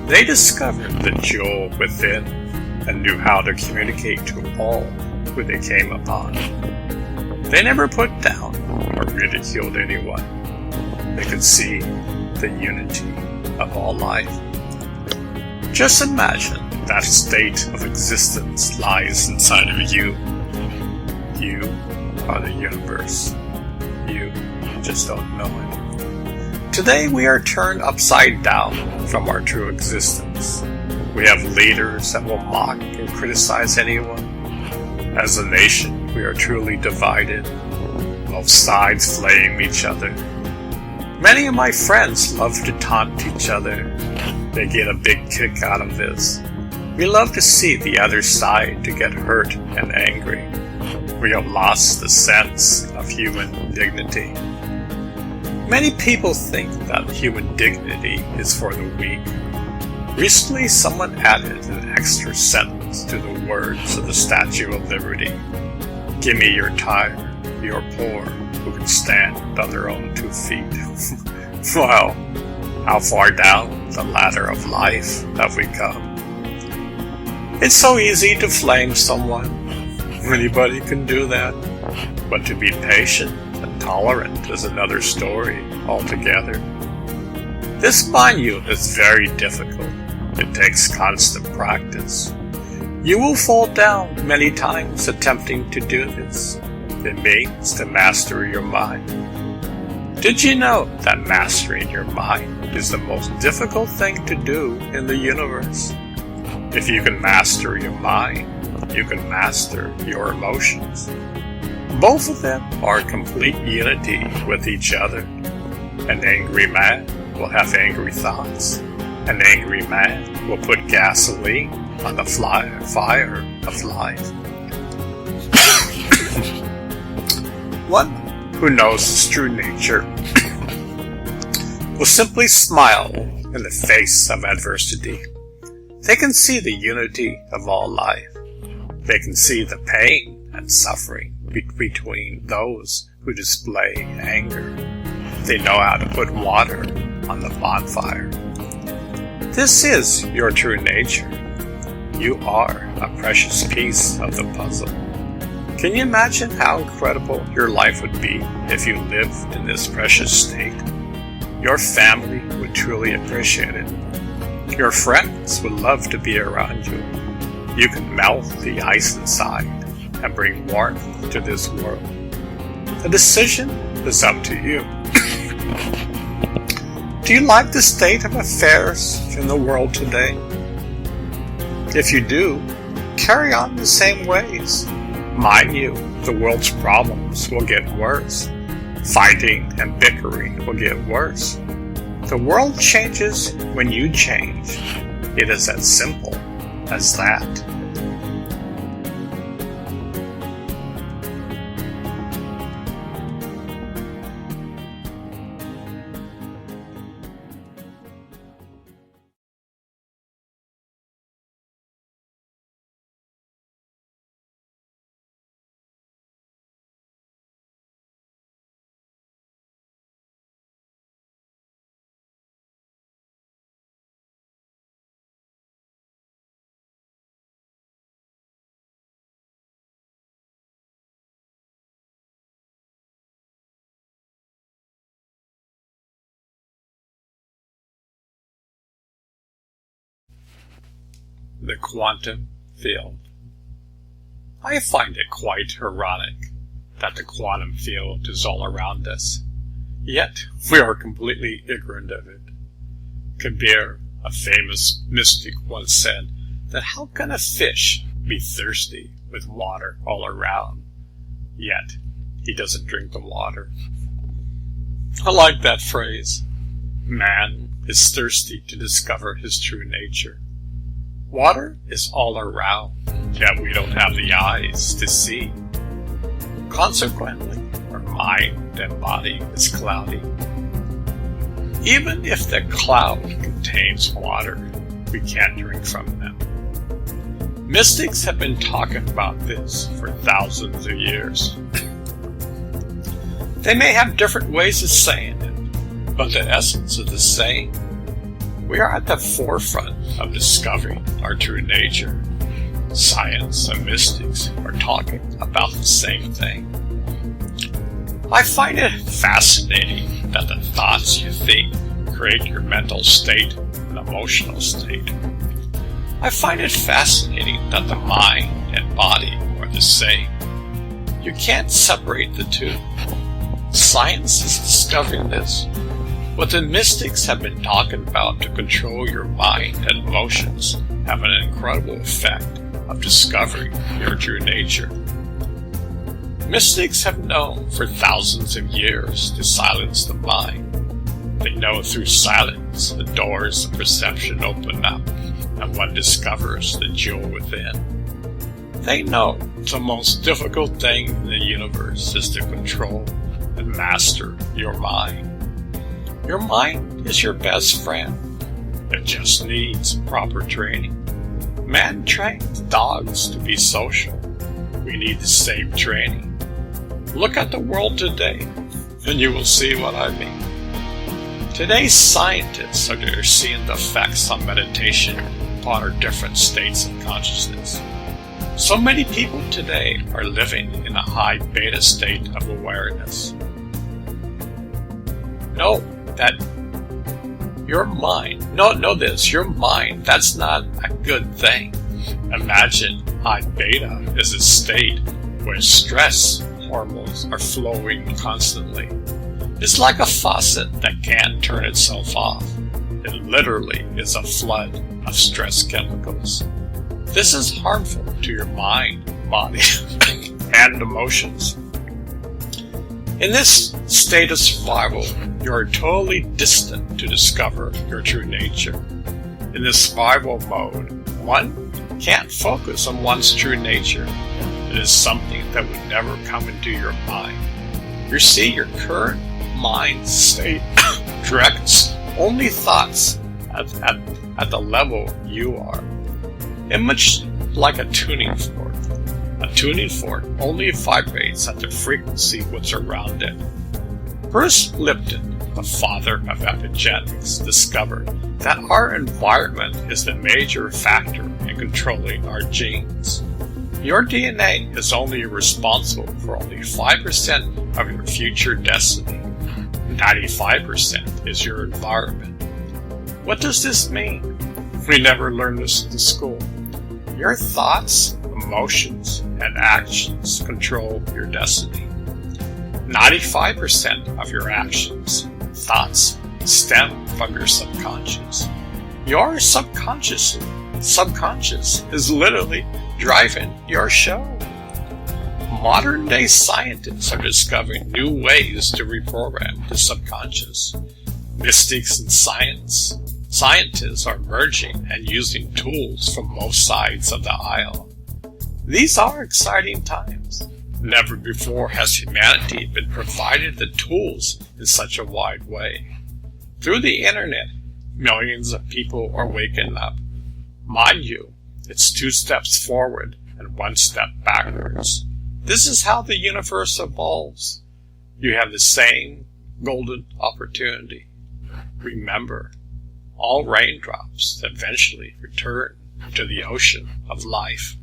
They discovered the jewel within and knew how to communicate to all who they came upon. They never put down or ridiculed anyone. They could see the unity of all life. Just imagine that state of existence lies inside of you. You are the universe. You just don't know it. Today we are turned upside down from our true existence. We have leaders that will mock and criticize anyone. As a nation, we are truly divided. Both sides flame each other. Many of my friends love to taunt each other. They get a big kick out of this. We love to see the other side to get hurt and angry. We have lost the sense of human dignity. Many people think that human dignity is for the weak. Recently, someone added an extra sentence to the words of the Statue of Liberty. Give me your tired, your poor, who can stand on their own 2 feet. Well, how far down the ladder of life have we come? It's so easy to flame someone. Anybody can do that. But to be patient and tolerant is another story altogether. This, mind you, is very difficult. It takes constant practice. You will fall down many times attempting to do this. It means to master your mind. Did you know that mastering your mind is the most difficult thing to do in the universe? If you can master your mind, you can master your emotions. Both of them are in complete unity with each other. An angry man will have angry thoughts. An angry man will put gasoline on the fire of life. One who knows his true nature will simply smile in the face of adversity. They can see the unity of all life. They can see the pain and suffering between those who display anger. They know how to put water on the bonfire. This is your true nature. You are a precious piece of the puzzle. Can you imagine how incredible your life would be if you lived in this precious state? Your family would truly appreciate it. Your friends would love to be around you. You can melt the ice inside and bring warmth to this world. The decision is up to you. Do you like the state of affairs in the world today? If you do, carry on the same ways. Mind you, the world's problems will get worse. Fighting and bickering will get worse. The world changes when you change. It is as simple as that. The quantum field. I find it quite ironic that the quantum field is all around us, yet we are completely ignorant of it. Kabir, a famous mystic, once said that how can a fish be thirsty with water all around, yet he doesn't drink the water? I like that phrase. Man is thirsty to discover his true nature. Water is all around, yet we don't have the eyes to see. Consequently, our mind and body is cloudy. Even if the cloud contains water, we can't drink from them. Mystics have been talking about this for thousands of years. They may have different ways of saying it, but the essence is the same. We are at the forefront of discovering our true nature. Science and mystics are talking about the same thing. I find it fascinating that the thoughts you think create your mental state and emotional state. I find it fascinating that the mind and body are the same. You can't separate the two. Science is discovering this. What the mystics have been talking about to control your mind and emotions have an incredible effect of discovering your true nature. Mystics have known for thousands of years to silence the mind. They know through silence the doors of perception open up, and one discovers the jewel within. They know the most difficult thing in the universe is to control and master your mind. Your mind is your best friend. It just needs proper training. Man trains dogs to be social. We need the same training. Look at the world today, and you will see what I mean. Today's scientists are seeing the effects on meditation upon our different states of consciousness. So many people today are living in a high beta state of awareness. Know that your mind, know this, your mind, that's not a good thing. Imagine high beta is a state where stress hormones are flowing constantly. It's like a faucet that can't turn itself off. It literally is a flood of stress chemicals. This is harmful to your mind, body, and emotions. In this state of survival, you are totally distant to discover your true nature. In the survival mode, one can't focus on one's true nature. It is something that would never come into your mind. You see, your current mind state directs only thoughts at the level you are. It's much like a tuning fork. A tuning fork only vibrates at the frequency what's around it. Bruce Lipton, the father of epigenetics, discovered that our environment is the major factor in controlling our genes. Your DNA is only responsible for only 5% of your future destiny. 95% is your environment. What does this mean? We never learned this in school. Your thoughts, emotions, and actions control your destiny. 95% of your actions, thoughts, stem from your subconscious. Your subconscious is literally driving your show. Modern day scientists are discovering new ways to reprogram the subconscious. Mystics and scientists are merging and using tools from both sides of the aisle. These are exciting times. Never before has humanity been provided the tools in such a wide way. Through the internet, millions of people are waking up. Mind you, it's 2 steps forward and 1 step backwards. This is how the universe evolves. You have the same golden opportunity. Remember, all raindrops eventually return to the ocean of life.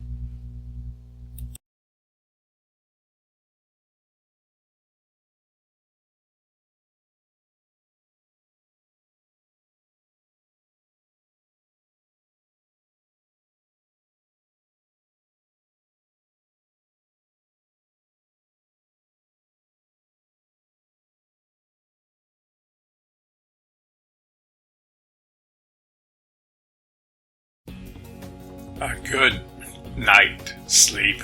A good night sleep.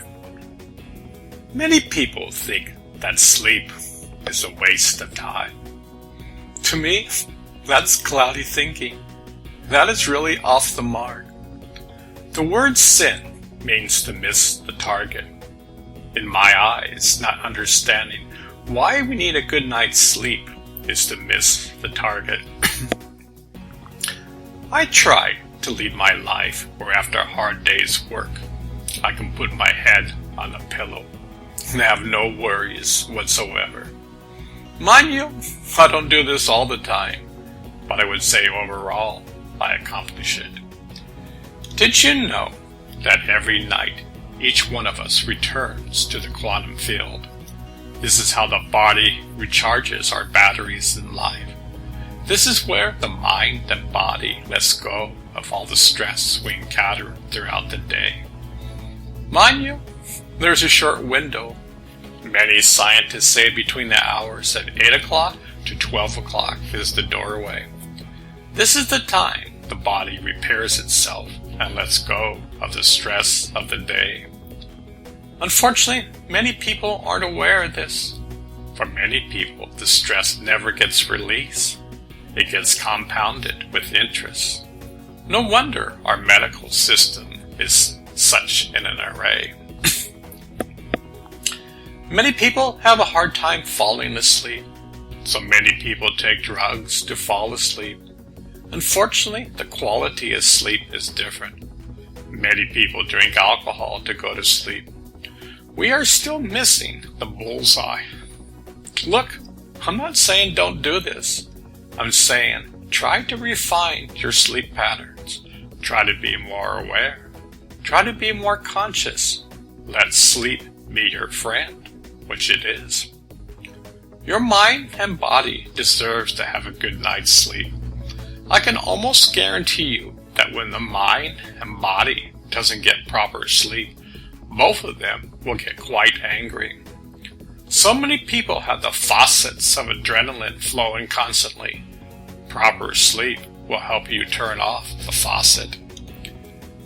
Many people think that sleep is a waste of time. To me, that's cloudy thinking. That is really off the mark. The word sin means to miss the target. In my eyes, not understanding why we need a good night's sleep is to miss the target. I try to lead my life where after a hard day's work, I can put my head on a pillow and have no worries whatsoever. Mind you, I don't do this all the time, but I would say overall, I accomplish it. Did you know that every night, each one of us returns to the quantum field? This is how the body recharges our batteries in life. This is where the mind and body lets go of all the stress we encounter throughout the day. Mind you, there's a short window. Many scientists say between the hours of 8 o'clock to 12 o'clock is the doorway. This is the time the body repairs itself and lets go of the stress of the day. Unfortunately, many people aren't aware of this. For many people, the stress never gets released. It gets compounded with interest. No wonder our medical system is such in an array. Many people have a hard time falling asleep, so many people take drugs to fall asleep. Unfortunately, the quality of sleep is different. Many people drink alcohol to go to sleep. We are still missing the bullseye. Look, I'm not saying don't do this. I'm saying try to refine your sleep patterns. Try to be more aware. Try to be more conscious. Let sleep be your friend, which it is. Your mind and body deserves to have a good night's sleep. I can almost guarantee you that when the mind and body doesn't get proper sleep, both of them will get quite angry. So many people have the faucets of adrenaline flowing constantly. Proper sleep will help you turn off the faucet.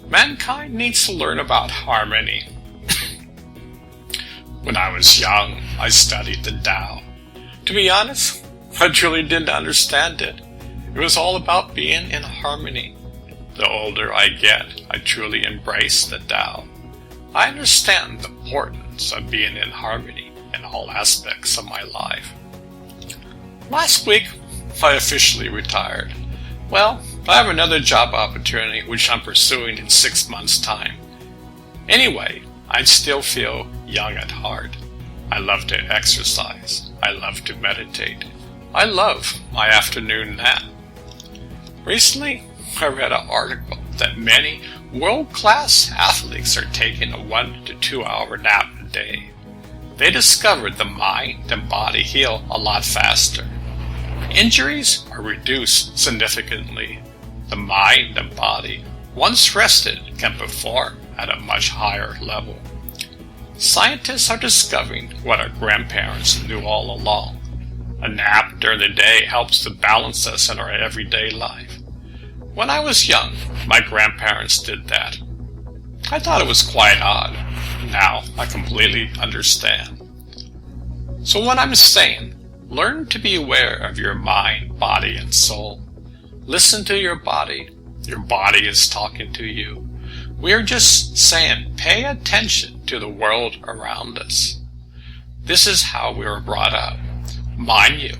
Mankind needs to learn about harmony. When I was young, I studied the Tao. To be honest, I truly didn't understand it. It was all about being in harmony. The older I get, I truly embrace the Tao. I understand the importance of being in harmony in all aspects of my life. Last week, I officially retired. Well, I have another job opportunity which I'm pursuing in 6 months' time. Anyway, I still feel young at heart. I love to exercise. I love to meditate. I love my afternoon nap. Recently, I read an article that many world-class athletes are taking a 1 to 2 hour nap a day. They discovered the mind and body heal a lot faster. Injuries are reduced significantly. The mind and body, once rested, can perform at a much higher level. Scientists are discovering what our grandparents knew all along. A nap during the day helps to balance us in our everyday life. When I was young, my grandparents did that. I thought it was quite odd. Now I completely understand. So what I'm saying, learn to be aware of your mind, body, and soul. Listen to your body. Your body is talking to you. We are just saying, pay attention to the world around us. This is how we were brought up. Mind you,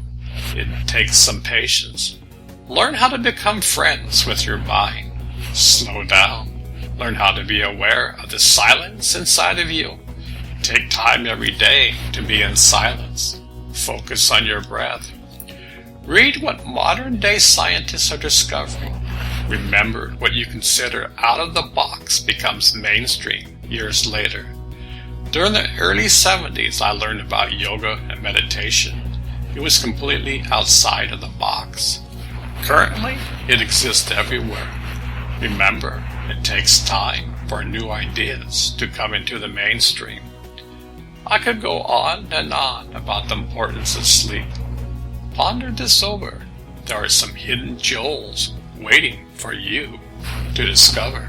it takes some patience. Learn how to become friends with your mind. Slow down. Learn how to be aware of the silence inside of you. Take time every day to be in silence. Focus on your breath. Read what modern-day scientists are discovering. Remember, what you consider out of the box becomes mainstream years later. During the early 70s, I learned about yoga and meditation. It was completely outside of the box. Currently, it exists everywhere. Remember, it takes time for new ideas to come into the mainstream. I could go on and on about the importance of sleep. Ponder this over. There are some hidden jewels waiting for you to discover.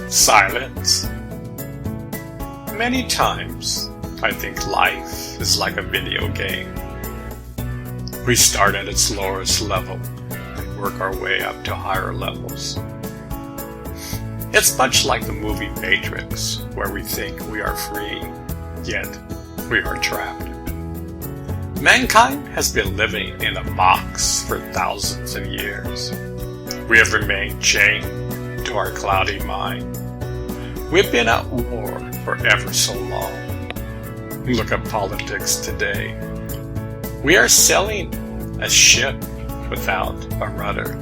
Silence. Many times, I think life is like a video game. We start at its lowest level and work our way up to higher levels. It's much like the movie Matrix, where we think we are free, yet we are trapped. Mankind has been living in a box for thousands of years. We have remained chained to our cloudy mind. We've been at war for ever so long. Look at politics today. We are sailing a ship without a rudder.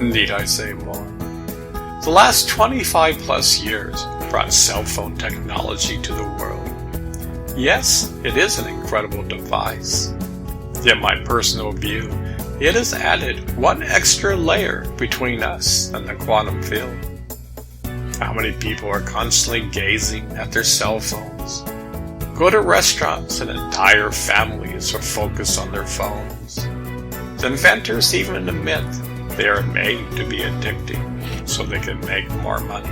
Need I say more? The last 25 plus years brought cell phone technology to the world. Yes, it is an incredible device. In my personal view, it has added one extra layer between us and the quantum field. How many people are constantly gazing at their cell phones? Go to restaurants and entire families are focused on their phones. The inventors even admit they are made to be addicting so they can make more money.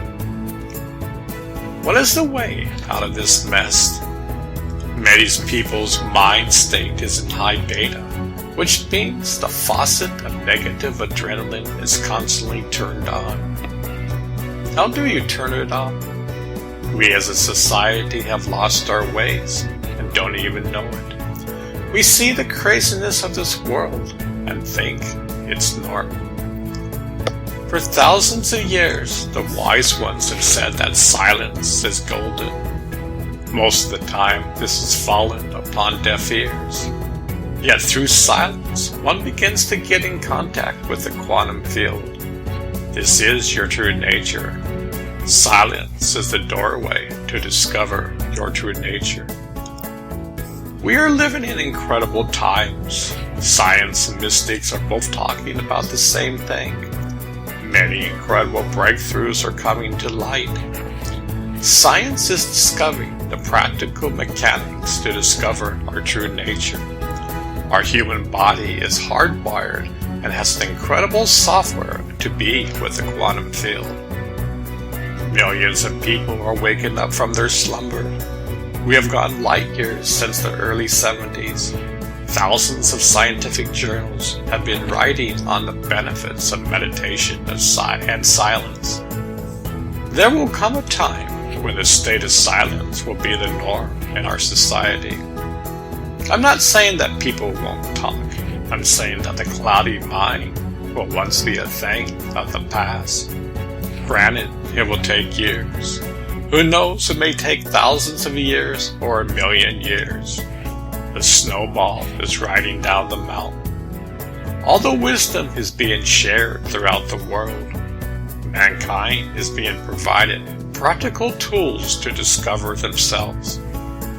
What is the way out of this mess? Many people's mind state is in high beta, which means the faucet of negative adrenaline is constantly turned on. How do you turn it on? We as a society have lost our ways and don't even know it. We see the craziness of this world and think it's normal. For thousands of years, the wise ones have said that silence is golden. Most of the time, this has fallen upon deaf ears. Yet through silence, one begins to get in contact with the quantum field. This is your true nature. Silence is the doorway to discover your true nature. We are living in incredible times. Science and mystics are both talking about the same thing. Many incredible breakthroughs are coming to light. Science is discovering the practical mechanics to discover our true nature. Our human body is hardwired and has the incredible software to be with the quantum field. Millions of people are waking up from their slumber. We have gone light years since the early 70s. Thousands of scientific journals have been writing on the benefits of meditation and silence. There will come a time when the state of silence will be the norm in our society. I'm not saying that people won't talk. I'm saying that the cloudy mind will once be a thing of the past. Granted, it will take years. Who knows, it may take thousands of years or 1,000,000 years. The snowball is riding down the mountain. Although wisdom is being shared throughout the world, mankind is being provided practical tools to discover themselves.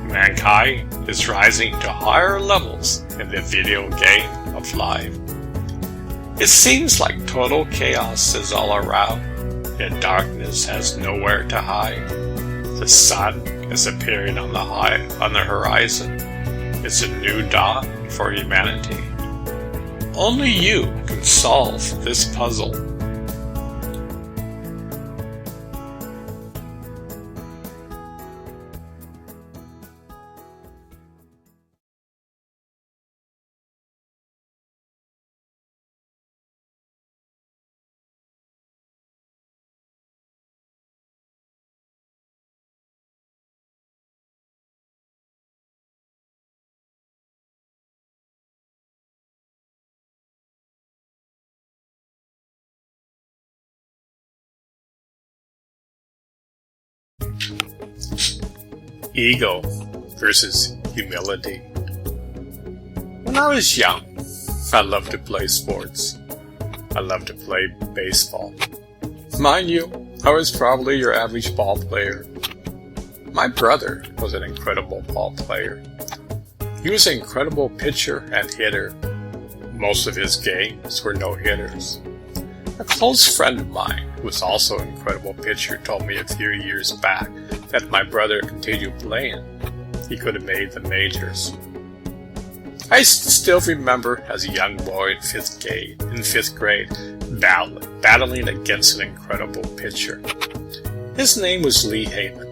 Mankind is rising to higher levels in the video game of life. It seems like total chaos is all around, yet darkness has nowhere to hide. The sun is appearing on the horizon. It's a new dawn for humanity. Only you can solve this puzzle. Ego versus humility. When I was young, I loved to play sports. I loved to play baseball. Mind you, I was probably your average ball player. My brother was an incredible ball player. He was an incredible pitcher and hitter. Most of his games were no-hitters. A close friend of mine, who was also an incredible pitcher, told me a few years back that if my brother continued playing, he could have made the majors. I still remember as a young boy in fifth grade battling against an incredible pitcher. His name was Lee Heyman.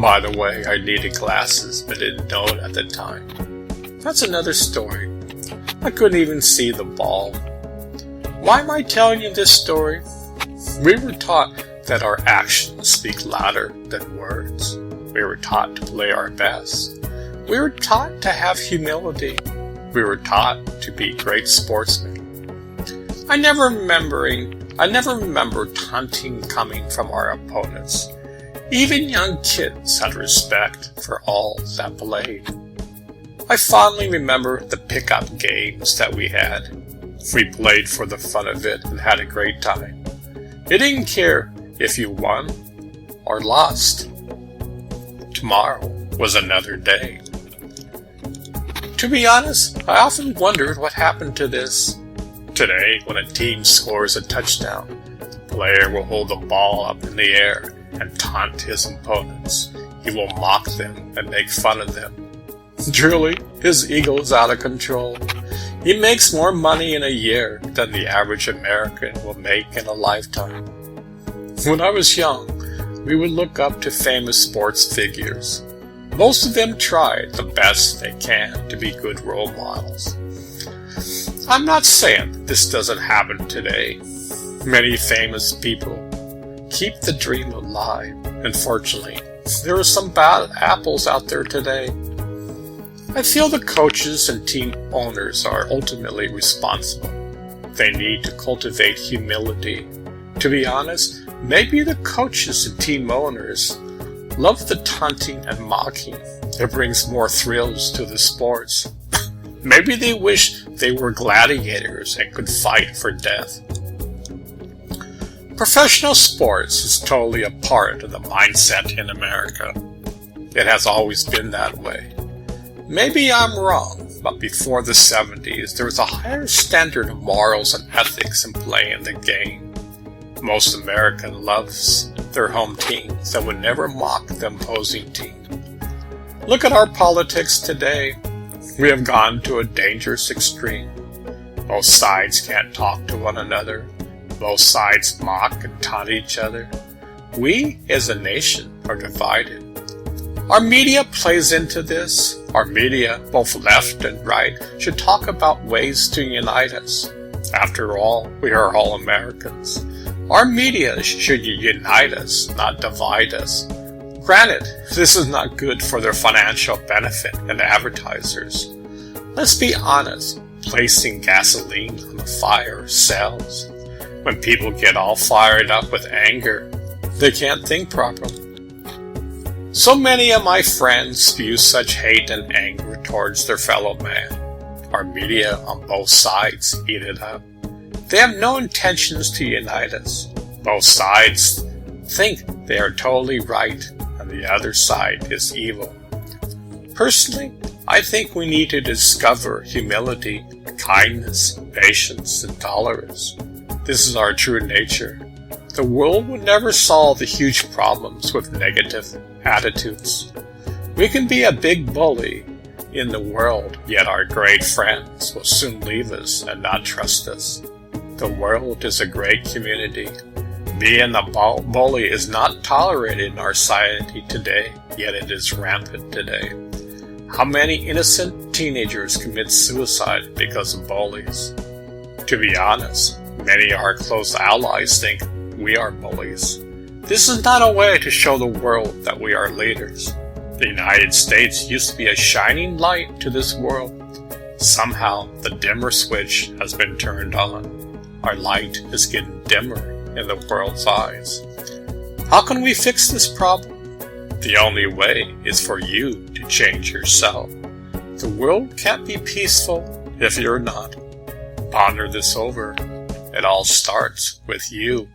By the way, I needed glasses but didn't know it at the time. That's another story. I couldn't even see the ball. Why am I telling you this story? We were taught that our actions speak louder than words. We were taught to play our best. We were taught to have humility. We were taught to be great sportsmen. I never remember taunting coming from our opponents. Even young kids had respect for all that played. I fondly remember the pickup games that we had. We played for the fun of it and had a great time. It didn't care if you won or lost. Tomorrow was another day. To be honest, I often wondered what happened to this. Today, when a team scores a touchdown, the player will hold the ball up in the air and taunt his opponents. He will mock them and make fun of them. Truly, his ego is out of control. He makes more money in a year than the average American will make in a lifetime. When I was young, we would look up to famous sports figures. Most of them tried the best they can to be good role models. I'm not saying that this doesn't happen today. Many famous people keep the dream alive. Unfortunately, there are some bad apples out there today. I feel the coaches and team owners are ultimately responsible. They need to cultivate humility. To be honest, maybe the coaches and team owners love the taunting and mocking. It brings more thrills to the sports. Maybe they wish they were gladiators and could fight for death. Professional sports is totally a part of the mindset in America. It has always been that way. Maybe I'm wrong, but before the 70s, there was a higher standard of morals and ethics in playing the game. Most American loves their home teams that would never mock the opposing team. Look at our politics today. We have gone to a dangerous extreme. Both sides can't talk to one another. Both sides mock and taunt each other. We, as a nation, are divided. Our media plays into this. Our media, both left and right, should talk about ways to unite us. After all, we are all Americans. Our media should unite us, not divide us. Granted, this is not good for their financial benefit and advertisers. Let's be honest, placing gasoline on the fire sells. When people get all fired up with anger, they can't think properly. So many of my friends spew such hate and anger towards their fellow man. Our media on both sides eat it up. They have no intentions to unite us. Both sides think they are totally right and the other side is evil. Personally, I think we need to discover humility, kindness, patience, and tolerance. This is our true nature. The world will never solve the huge problems with negative attitudes. We can be a big bully in the world, yet our great friends will soon leave us and not trust us. The world is a great community. Being a bully is not tolerated in our society today, yet it is rampant today. How many innocent teenagers commit suicide because of bullies? To be honest, many of our close allies think we are bullies. This is not a way to show the world that we are leaders. The United States used to be a shining light to this world. Somehow, the dimmer switch has been turned on. Our light is getting dimmer in the world's eyes. How can we fix this problem? The only way is for you to change yourself. The world can't be peaceful if you're not. Ponder this over. It all starts with you.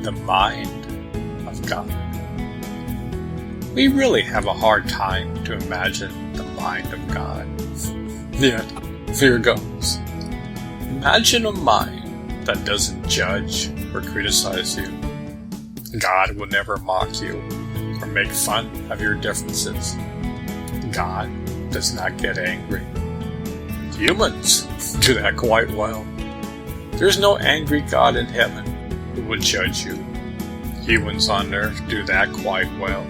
The mind of God. We really have a hard time to imagine the mind of God. Yet, here goes. Imagine a mind that doesn't judge or criticize you. God will never mock you or make fun of your differences. God does not get angry. Humans do that quite well. There's no angry God in heaven who would judge you. Humans on earth do that quite well.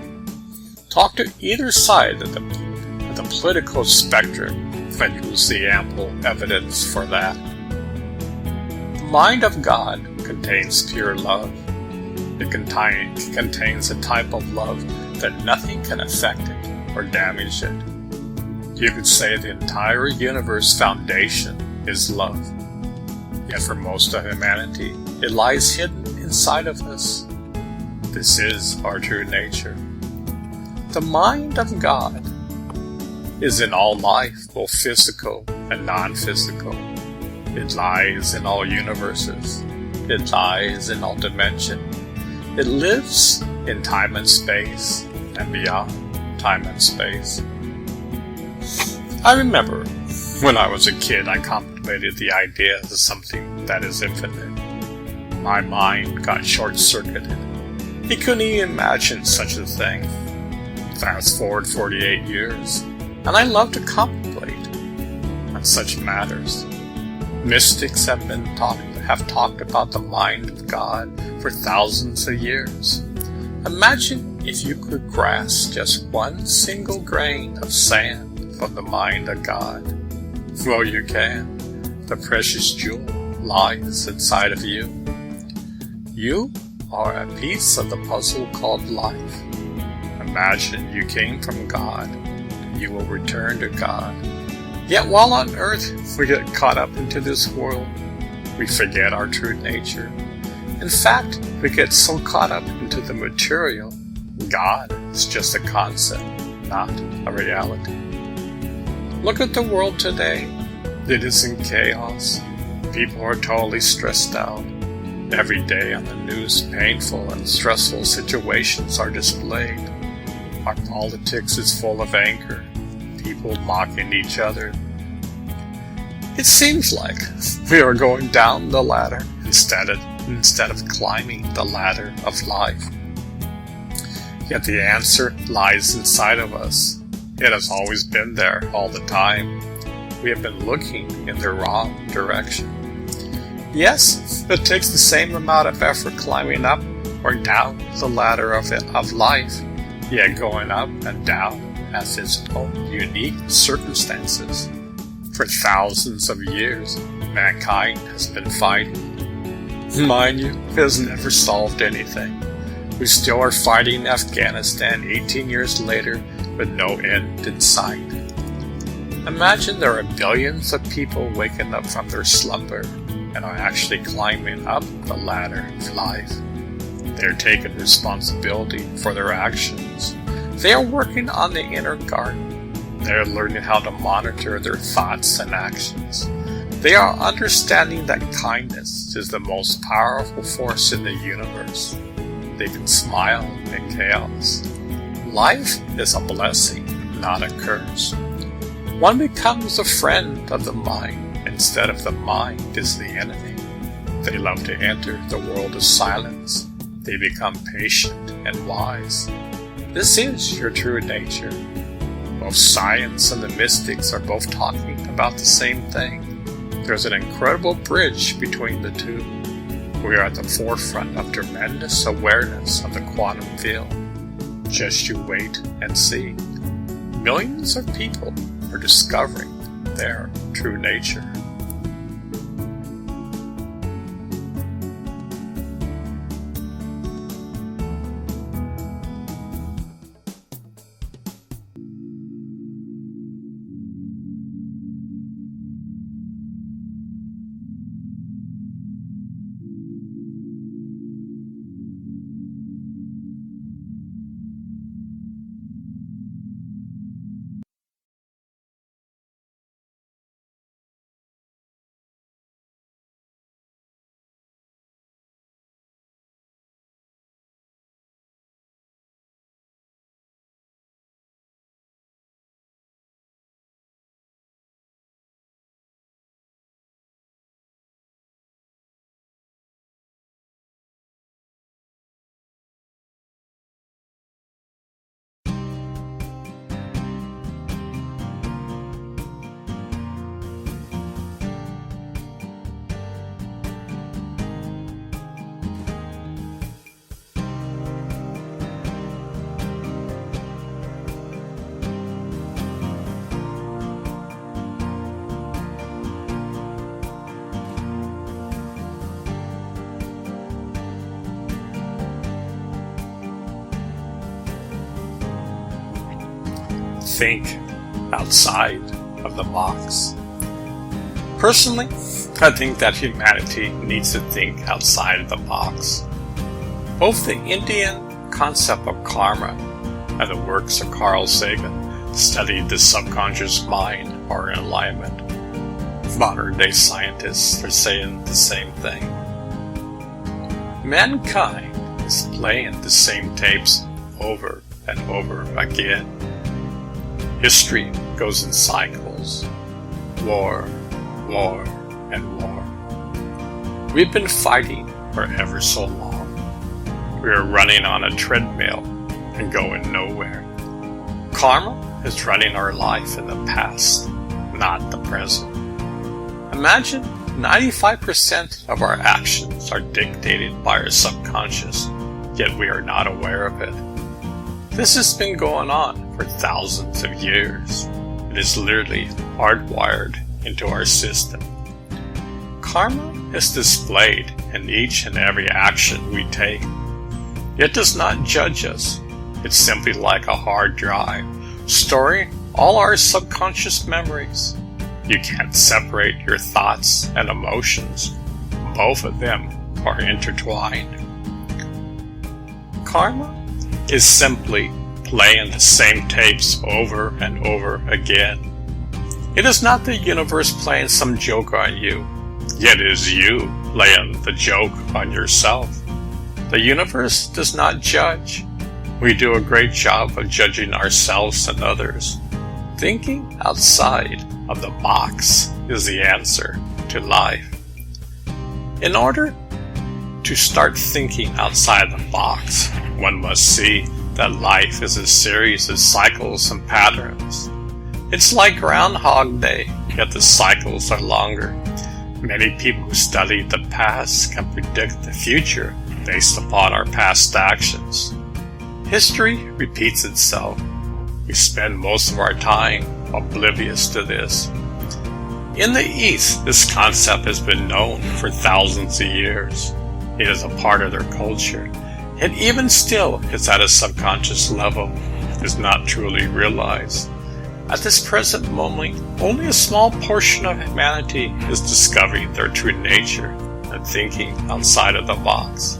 Talk to either side of the political spectrum and you'll see ample evidence for that. The mind of God contains pure love. It contains a type of love that nothing can affect it or damage it. You could say the entire universe foundation is love. Yet for most of humanity, it lies hidden inside of us. This is our true nature. The mind of God is in all life, both physical and non-physical. It lies in all universes. It lies in all dimensions. It lives in time and space and beyond time and space. I remember when I was a kid, I contemplated the idea of something that is infinite. My mind got short-circuited. It couldn't even imagine such a thing. Fast forward 48 years, and I love to contemplate on such matters. Mystics have talked about the mind of God for thousands of years. Imagine If you could grasp just one single grain of sand from the mind of God, well, you can. The precious jewel lies inside of you. You are a piece of the puzzle called life. Imagine you came from God. You will return to God. Yet while on earth, we get caught up into this world. We forget our true nature. In fact, we get so caught up into the material, God is just a concept, not a reality. Look at the world today. It is in chaos. People are totally stressed out. Every day on the news, painful and stressful situations are displayed. Our politics is full of anger, people mocking each other. It seems like we are going down the ladder instead of climbing the ladder of life. Yet the answer lies inside of us. It has always been there all the time. We have been looking in the wrong direction. Yes, it takes the same amount of effort climbing up or down the ladder of life, yet going up and down has its own unique circumstances. For thousands of years, mankind has been fighting. Mind you, it has never solved anything. We still are fighting Afghanistan 18 years later with no end in sight. Imagine there are billions of people waking up from their slumber and are actually climbing up the ladder of life. They are taking responsibility for their actions. They are working on the inner garden. They are learning how to monitor their thoughts and actions. They are understanding that kindness is the most powerful force in the universe. They can smile in chaos. Life is a blessing, not a curse. One becomes a friend of the mind instead of the mind is the enemy. They love to enter the world of silence. They become patient and wise. This is your true nature. Both science and the mystics are both talking about the same thing. There's an incredible bridge between the two. We are at the forefront of tremendous awareness of the quantum field. Just you wait and see. Millions of people are discovering their true nature. Think outside of the box. Personally, I think that humanity needs to think outside of the box. Both the Indian concept of karma and the works of Carl Sagan studied the subconscious mind are in alignment. Modern day scientists are saying the same thing. Mankind is playing the same tapes over and over again. History goes in cycles. War, war, and war. We've been fighting for ever so long. We are running on a treadmill and going nowhere. Karma is running our life in the past, not the present. Imagine 95% of our actions are dictated by our subconscious, yet we are not aware of it. This has been going on for thousands of years. It is literally hardwired into our system. Karma is displayed in each and every action we take. It does not judge us. It's simply like a hard drive, storing all our subconscious memories. You can't separate your thoughts and emotions. Both of them are intertwined. Karma is simply playing the same tapes over and over again. It is not the universe playing some joke on you, yet it is you playing the joke on yourself. The universe does not judge. We do a great job of judging ourselves and others. Thinking outside of the box is the answer to life. In order to start thinking outside the box, one must see that life is a series of cycles and patterns. It's like Groundhog Day, yet the cycles are longer. Many people who study the past can predict the future based upon our past actions. History repeats itself. We spend most of our time oblivious to this. In the East, this concept has been known for thousands of years. It is a part of their culture. Yet even still, it's at a subconscious level. It is not truly realized. At this present moment, only a small portion of humanity is discovering their true nature and thinking outside of the box.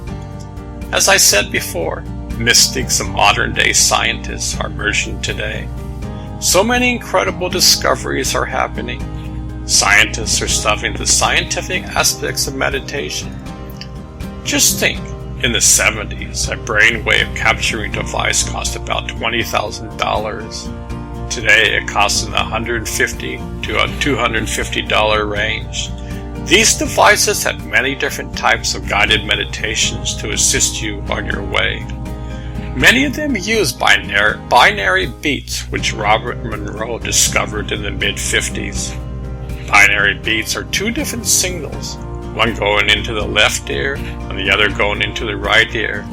As I said before, mystics and modern-day scientists are emerging today. So many incredible discoveries are happening. Scientists are studying the scientific aspects of meditation. Just think, in the 70s, a brainwave capturing device cost about $20,000. Today, it costs in the $150 to a $250 range. These devices have many different types of guided meditations to assist you on your way. Many of them use binary beats, which Robert Monroe discovered in the mid-50s. Binary beats are two different signals, one going into the left ear and the other going into the right ear.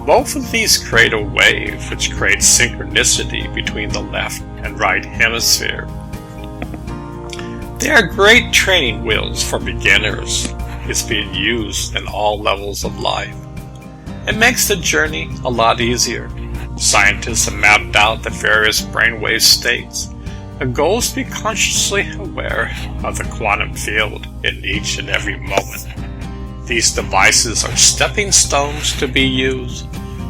Both of these create a wave which creates synchronicity between the left and right hemisphere. They are great training wheels for beginners. It's being used in all levels of life. It makes the journey a lot easier. Scientists have mapped out the various brainwave states. The goal is to be consciously aware of the quantum field in each and every moment. These devices are stepping stones to be used.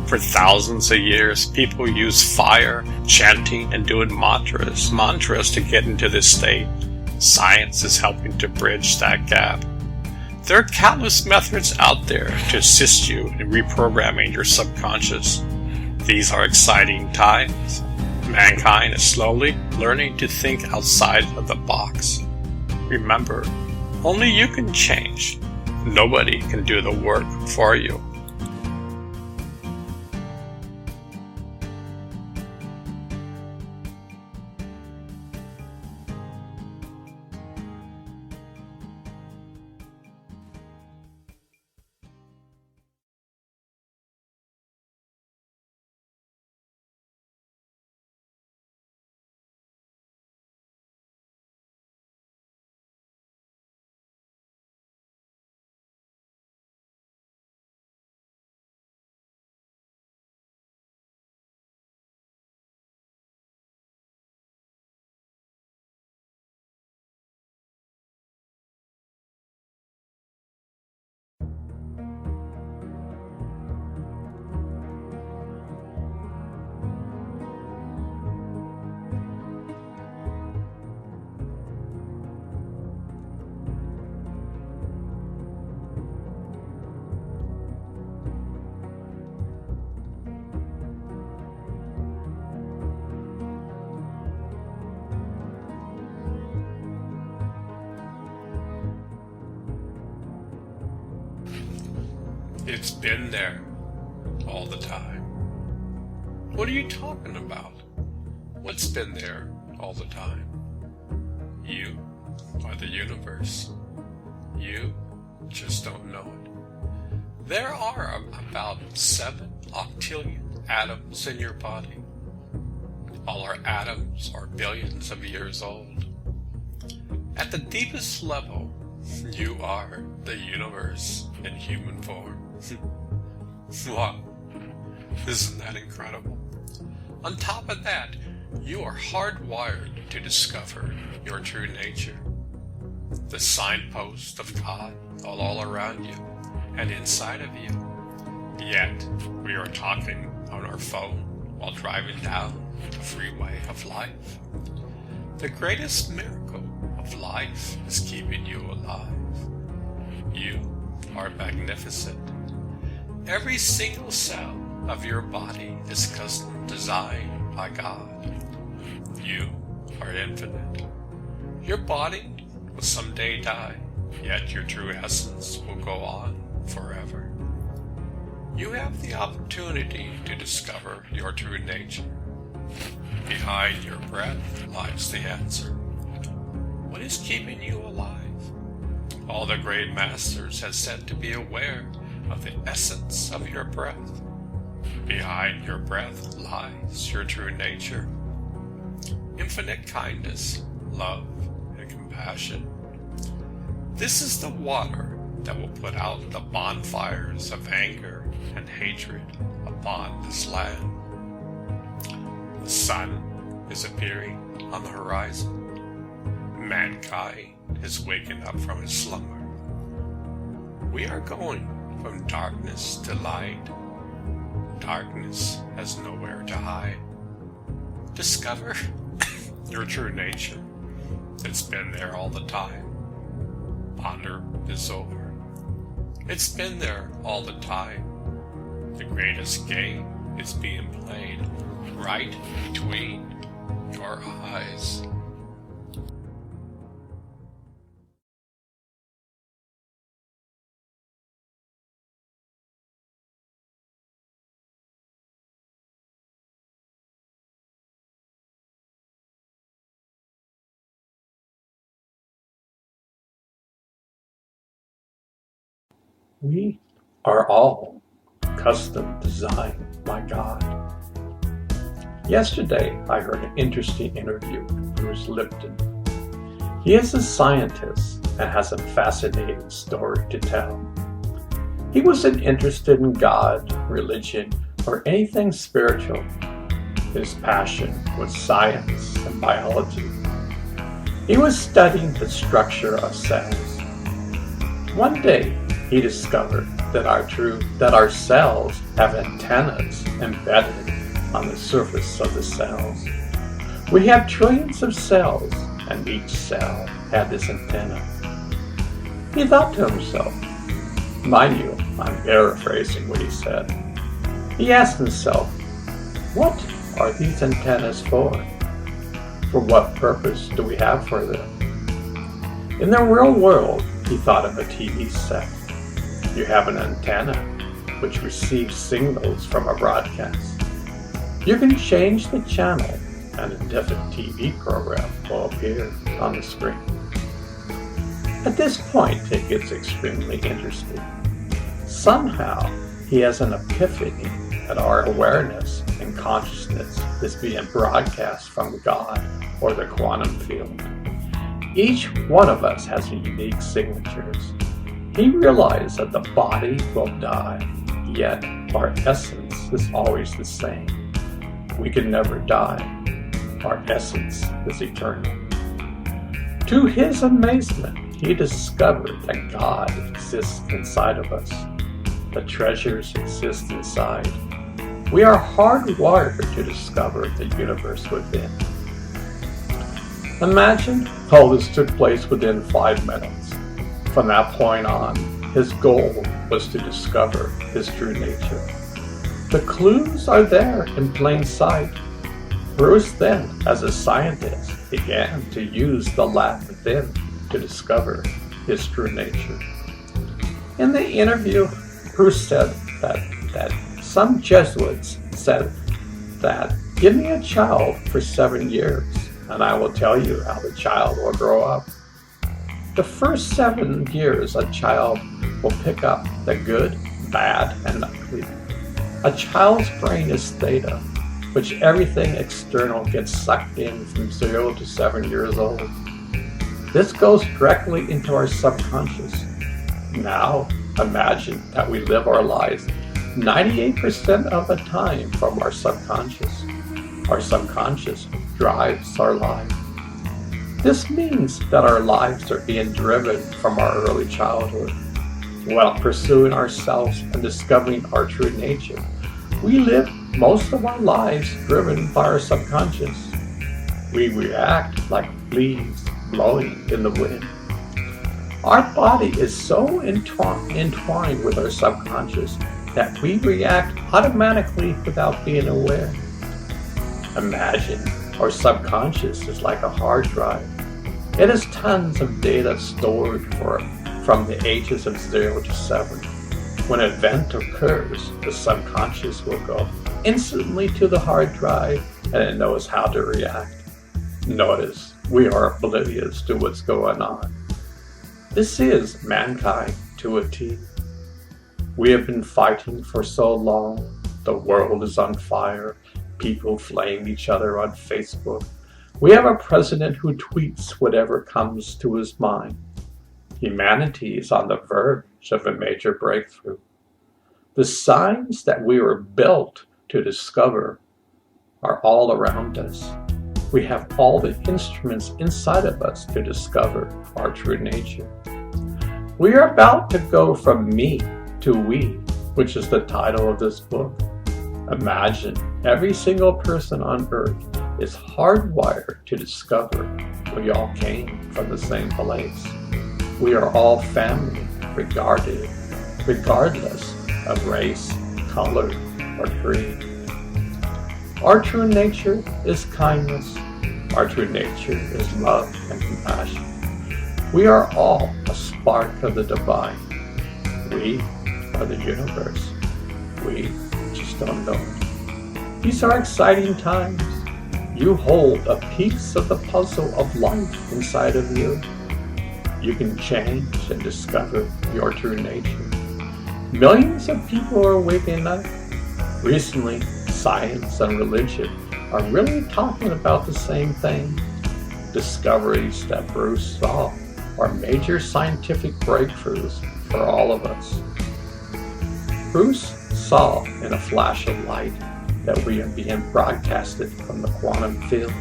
For thousands of years, people use fire, chanting, and doing mantras to get into this state. Science is helping to bridge that gap. There are countless methods out there to assist you in reprogramming your subconscious. These are exciting times. Mankind is slowly learning to think outside of the box. Remember, only you can change. Nobody can do the work for you. It's been there all the time. What are you talking about? What's been there all the time? You are the universe. You just don't know it. There are about 7 octillion atoms in your body. All our atoms are billions of years old. At the deepest level, you are the universe in human form. Wow, isn't that incredible? On top of that, you are hardwired to discover your true nature. The signpost of God all around you and inside of you. Yet, we are talking on our phone while driving down the freeway of life. The greatest miracle of life is keeping you alive. You are magnificent. Every single cell of your body is custom designed by God. You are infinite. Your body will someday die, yet your true essence will go on forever. You have the opportunity to discover your true nature. Behind your breath lies the answer. What is keeping you alive? All the great masters have said to be aware of the essence of your breath. Behind your breath lies your true nature. Infinite kindness, love, and compassion. This is the water that will put out the bonfires of anger and hatred upon this land. The sun is appearing on the horizon. Mankind is waking up from his slumber. We are going from darkness to light. Darkness has nowhere to hide. Discover your true nature. It's been there all the time. Ponder is over. It's been there all the time. The greatest game is being played right between your eyes. We are all custom designed by God. Yesterday, I heard an interesting interview with Bruce Lipton. He is a scientist and has a fascinating story to tell. He wasn't interested in God, religion, or anything spiritual. His passion was science and biology. He was studying the structure of cells. One day, he discovered that our cells have antennas embedded on the surface of the cells. We have trillions of cells, and each cell had this antenna. He thought to himself, mind you, I'm paraphrasing what he said. He asked himself, what are these antennas for? For what purpose do we have for them? In the real world, he thought of a TV set. You have an antenna which receives signals from a broadcast. You can change the channel and a different TV program will appear on the screen. At this point, it gets extremely interesting. Somehow, he has an epiphany that our awareness and consciousness is being broadcast from God or the quantum field. Each one of us has unique signatures. He realized that the body will die, yet our essence is always the same. We can never die. Our essence is eternal. To his amazement, he discovered that God exists inside of us. The treasures exist inside. We are hardwired to discover the universe within. Imagine all this took place within 5 minutes. From that point on, his goal was to discover his true nature. The clues are there in plain sight. Bruce then, as a scientist, began to use the lab within to discover his true nature. In the interview, Bruce said that some Jesuits said that, give me a child for 7 years, and I will tell you how the child will grow up. The first 7 years, a child will pick up the good, bad, and ugly. A child's brain is theta, which everything external gets sucked in from 0 to 7 years old. This goes directly into our subconscious. Now, imagine that we live our lives 98% of the time from our subconscious. Our subconscious drives our life. This means that our lives are being driven from our early childhood. While pursuing ourselves and discovering our true nature, we live most of our lives driven by our subconscious. We react like leaves blowing in the wind. Our body is so entwined with our subconscious that we react automatically without being aware. Imagine our subconscious is like a hard drive. It has tons of data stored from the ages of 0 to 7. When an event occurs, the subconscious will go instantly to the hard drive and it knows how to react. Notice, we are oblivious to what's going on. This is mankind to a T. We have been fighting for so long. The world is on fire. People flame each other on Facebook. We have a president who tweets whatever comes to his mind. Humanity is on the verge of a major breakthrough. The signs that we were built to discover are all around us. We have all the instruments inside of us to discover our true nature. We are about to go from me to we, which is the title of this book. Imagine every single person on earth is hardwired to discover we all came from the same place. We are all family, regardless of race, color, or creed. Our true nature is kindness. Our true nature is love and compassion. We are all a spark of the divine. We are the universe. We just don't know it. These are exciting times. You hold a piece of the puzzle of life inside of you. You can change and discover your true nature. Millions of people are waking up. Recently, science and religion are really talking about the same thing. Discoveries that Bruce saw are major scientific breakthroughs for all of us. Bruce saw in a flash of light that we are being broadcasted from the quantum field.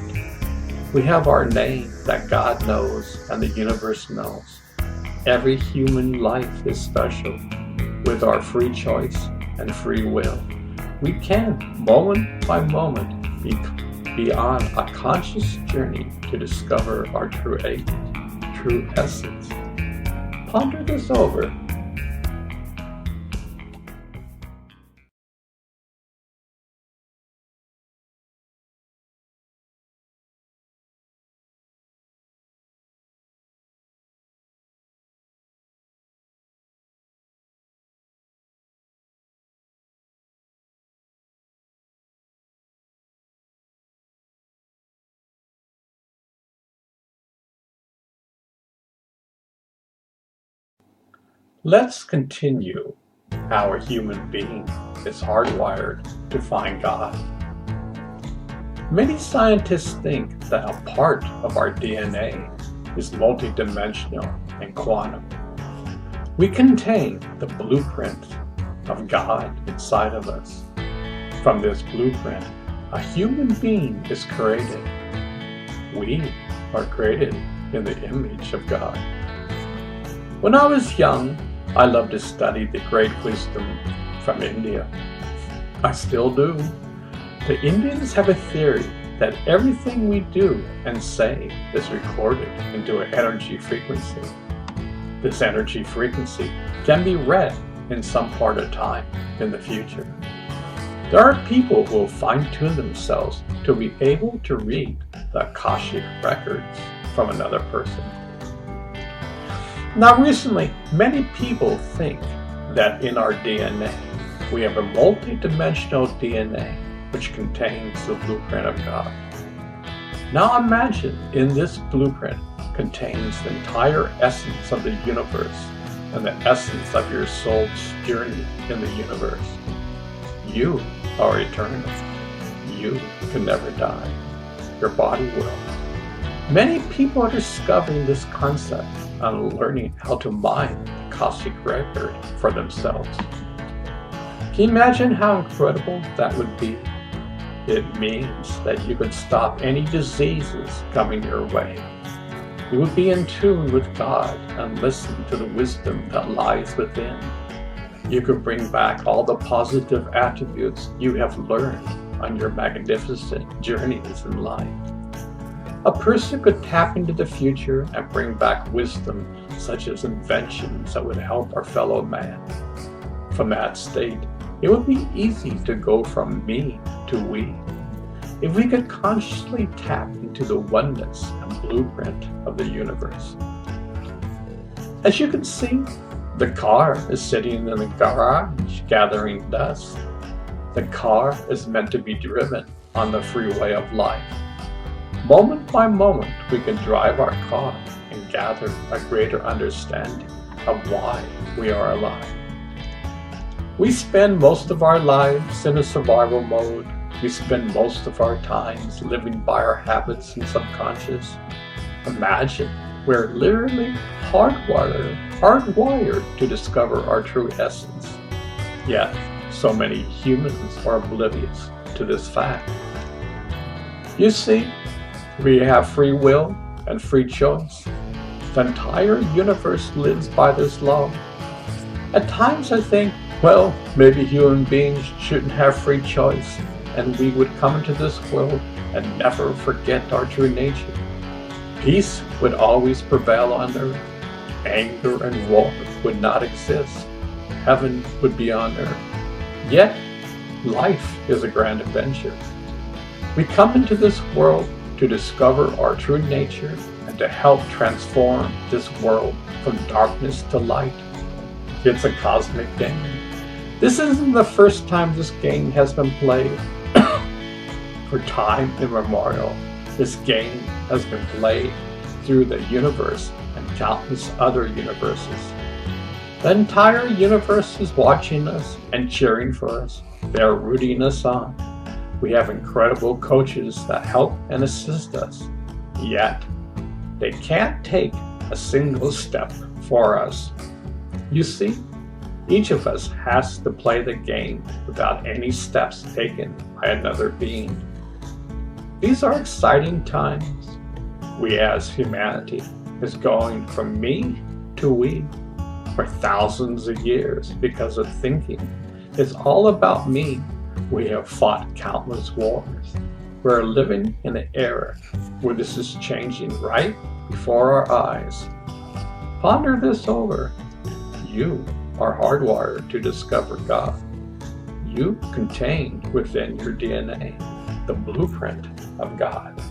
We have our name that God knows and the universe knows. Every human life is special. With our free choice and free will, we can, moment by moment, be on a conscious journey to discover our true essence. Ponder this over. Let's continue how a human being is hardwired to find God. Many scientists think that a part of our DNA is multidimensional and quantum. We contain the blueprint of God inside of us. From this blueprint, a human being is created. We are created in the image of God. When I was young, I loved to study the great wisdom from India. I still do. The Indians have a theory that everything we do and say is recorded into an energy frequency. This energy frequency can be read in some part of time in the future. There are people who will fine-tune themselves to be able to read the Akashic records from another person. Now recently, many people think that in our DNA, we have a multi-dimensional DNA which contains the blueprint of God. Now imagine in this blueprint contains the entire essence of the universe and the essence of your soul's journey in the universe. You are eternal. You can never die. Your body will. Many people are discovering this concept and learning how to mine the cosmic record for themselves. Can you imagine how incredible that would be? It means that you could stop any diseases coming your way. You would be in tune with God and listen to the wisdom that lies within. You could bring back all the positive attributes you have learned on your magnificent journeys in life. A person could tap into the future and bring back wisdom such as inventions that would help our fellow man. From that state, it would be easy to go from me to we. If we could consciously tap into the oneness and blueprint of the universe. As you can see, the car is sitting in the garage gathering dust. The car is meant to be driven on the freeway of life. Moment by moment, we can drive our car and gather a greater understanding of why we are alive. We spend most of our lives in a survival mode. We spend most of our times living by our habits and subconscious. Imagine we're literally hardwired to discover our true essence. Yet, so many humans are oblivious to this fact. You see, we have free will and free choice. The entire universe lives by this law. At times I think, well, maybe human beings shouldn't have free choice and we would come into this world and never forget our true nature. Peace would always prevail on earth. Anger and war would not exist. Heaven would be on earth. Yet, life is a grand adventure. We come into this world to discover our true nature and to help transform this world from darkness to light. It's a cosmic game. This isn't the first time this game has been played. For time immemorial, this game has been played through the universe and countless other universes. The entire universe is watching us and cheering for us. They are rooting us on. We have incredible coaches that help and assist us. Yet, they can't take a single step for us. You see, each of us has to play the game without any steps taken by another being. These are exciting times. We as humanity is going from me to we for thousands of years because of thinking. It's all about me. We have fought countless wars. We're living in an era where this is changing right before our eyes. Ponder this over. You are hardwired to discover God. You contain within your DNA the blueprint of God.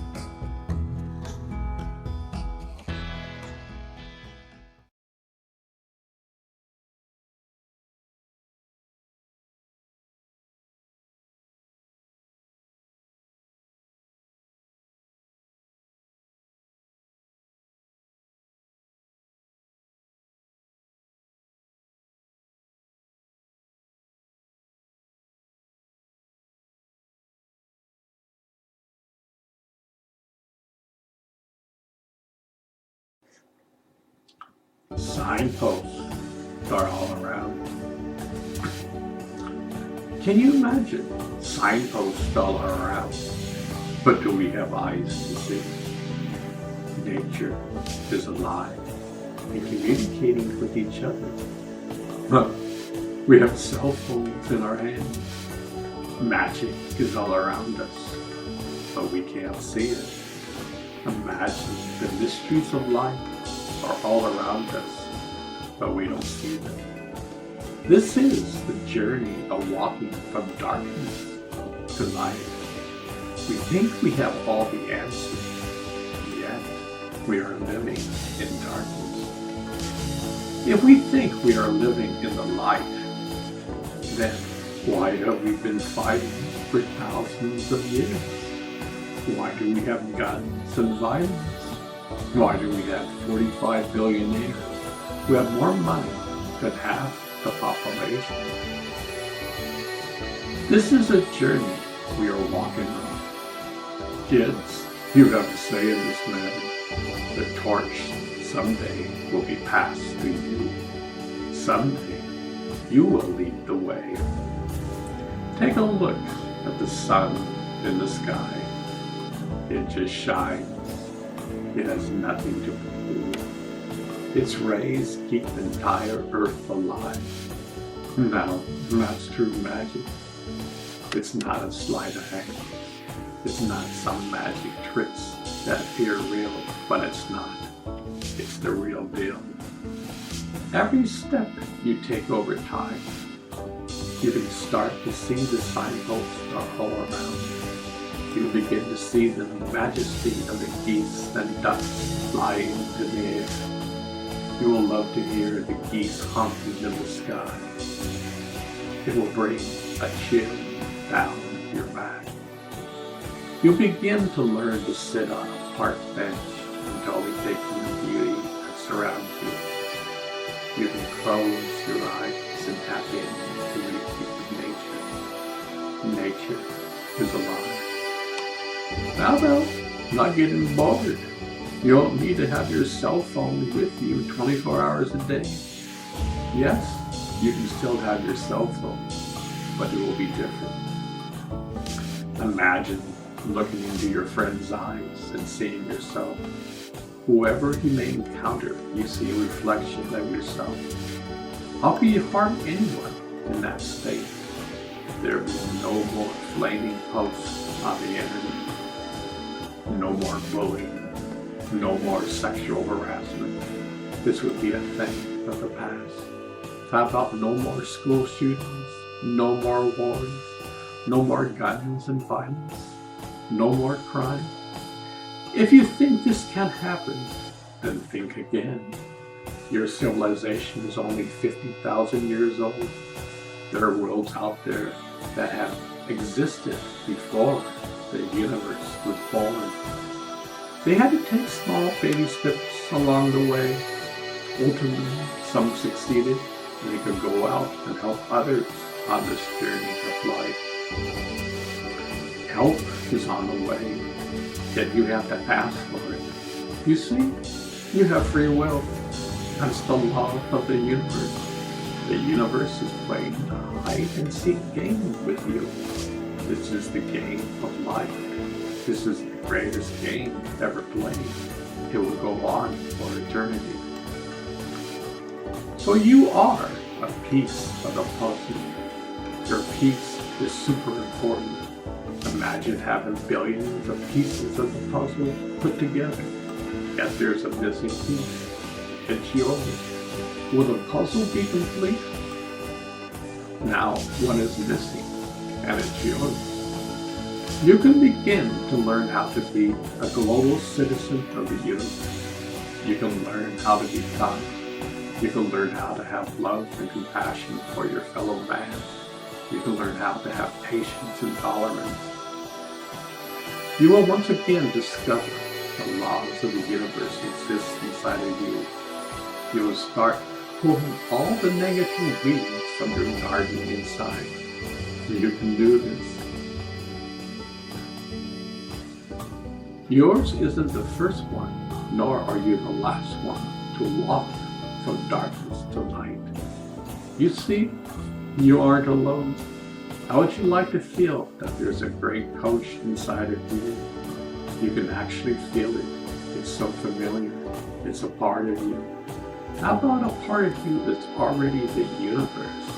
Signposts are all around. Can you imagine signposts all around? But do we have eyes to see? Nature is alive and communicating with each other. We have cell phones in our hands. Magic is all around us, but we can't see it. Imagine the mysteries of life are all around us, but we don't see them. This is the journey of walking from darkness to light. We think we have all the answers, yet we are living in darkness. If we think we are living in the light, then why have we been fighting for thousands of years? Why do we have guns and violence? Why do we have 45 billionaires who have more money than half the population? This is a journey we are walking on. Kids, you have a say in this matter. The torch someday will be passed to you. Someday you will lead the way. Take a look at the sun in the sky. It just shines. It has nothing to prove. Its rays keep the entire earth alive. Now, that's true magic. It's not a sleight of hand. It's not some magic tricks that appear real, but it's not. It's the real deal. Every step you take over time, you can start to see the signposts all around. You begin to see the majesty of the geese and ducks flying in the air. You will love to hear the geese honking in the sky. It will bring a chill down your back. You'll begin to learn to sit on a park bench and totally take in the beauty that surrounds you. You can close your eyes and tap into the beauty of nature. Nature is alive. How about not getting bored? You don't need to have your cell phone with you 24 hours a day. Yes, you can still have your cell phone, but it will be different. Imagine looking into your friend's eyes and seeing yourself. Whoever you may encounter, you see a reflection of yourself. How can you harm anyone in that state? There will be no more flaming posts on the internet. No more bullying. No more sexual harassment. This would be a thing of the past. How about no more school shootings? No more wars? No more guns and violence? No more crime? If you think this can't happen, then think again. Your civilization is only 50,000 years old. There are worlds out there that have existed before the universe was born. They had to take small baby steps along the way. Ultimately, some succeeded, and they could go out and help others on this journey of life. Help is on the way, yet you have to ask for it. You see, you have free will. That's the law of the universe. The universe is playing a hide-and-seek game with you. This is the game of life. This is the greatest game ever played. It will go on for eternity. So you are a piece of the puzzle. Your piece is super important. Imagine having billions of pieces of the puzzle put together. Yet there's a missing piece. It's yours. Will the puzzle be complete? Now one is missing, and it's yours. You can begin to learn how to be a global citizen of the universe. You can learn how to be kind. You can learn how to have love and compassion for your fellow man. You can learn how to have patience and tolerance. You will once again discover the laws of the universe exist inside of you. You will start pulling all the negative weeds from your garden inside. You can do this. Yours isn't the first one, nor are you the last one to walk from darkness to light. You see, you aren't alone. How would you like to feel that there's a great coach inside of you? You can actually feel it. It's so familiar. It's a part of you. How about a part of you that's already the universe,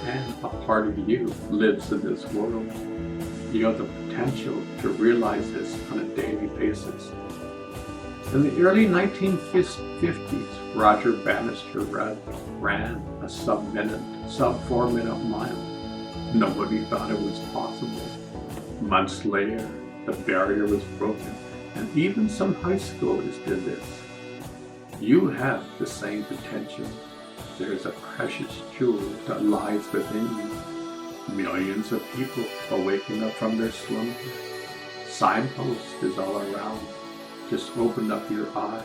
and a part of you lives in this world? You have the potential to realize this on a daily basis. In the early 1950s, Roger Bannister ran a sub-4 minute mile. Nobody thought it was possible. Months later, the barrier was broken, and even some high schoolers did this. You have the same potential. There is a precious jewel that lies within you. Millions of people are waking up from their slumber. Signpost is all around. Just open up your eyes.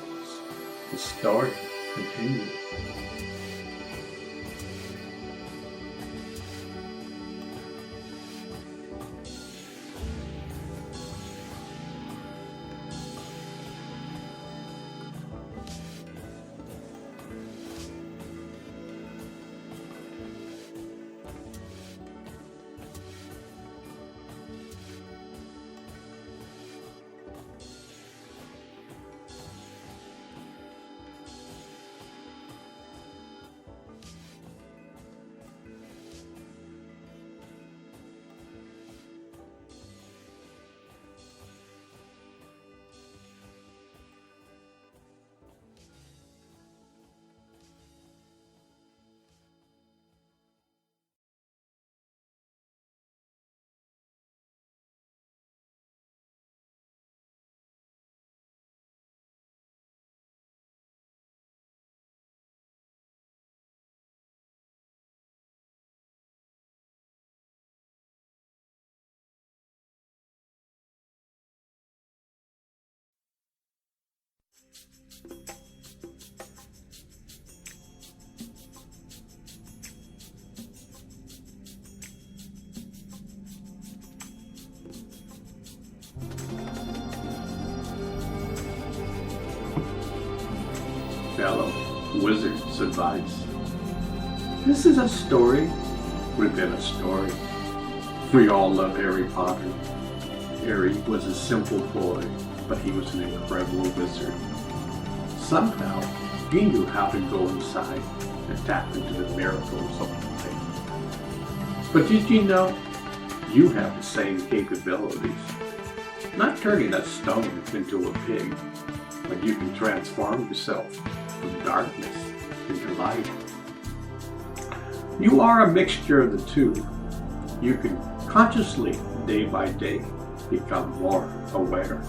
The story continues. Fellow wizard's advice. This is a story within a story. We all love Harry Potter. Harry was a simple boy, but he was an incredible wizard. Somehow, he knew how to go inside and tap into the miracles of the faith. But did you know you have the same capabilities? Not turning a stone into a pig, but you can transform yourself from darkness into light. You are a mixture of the two. You can consciously, day by day, become more aware.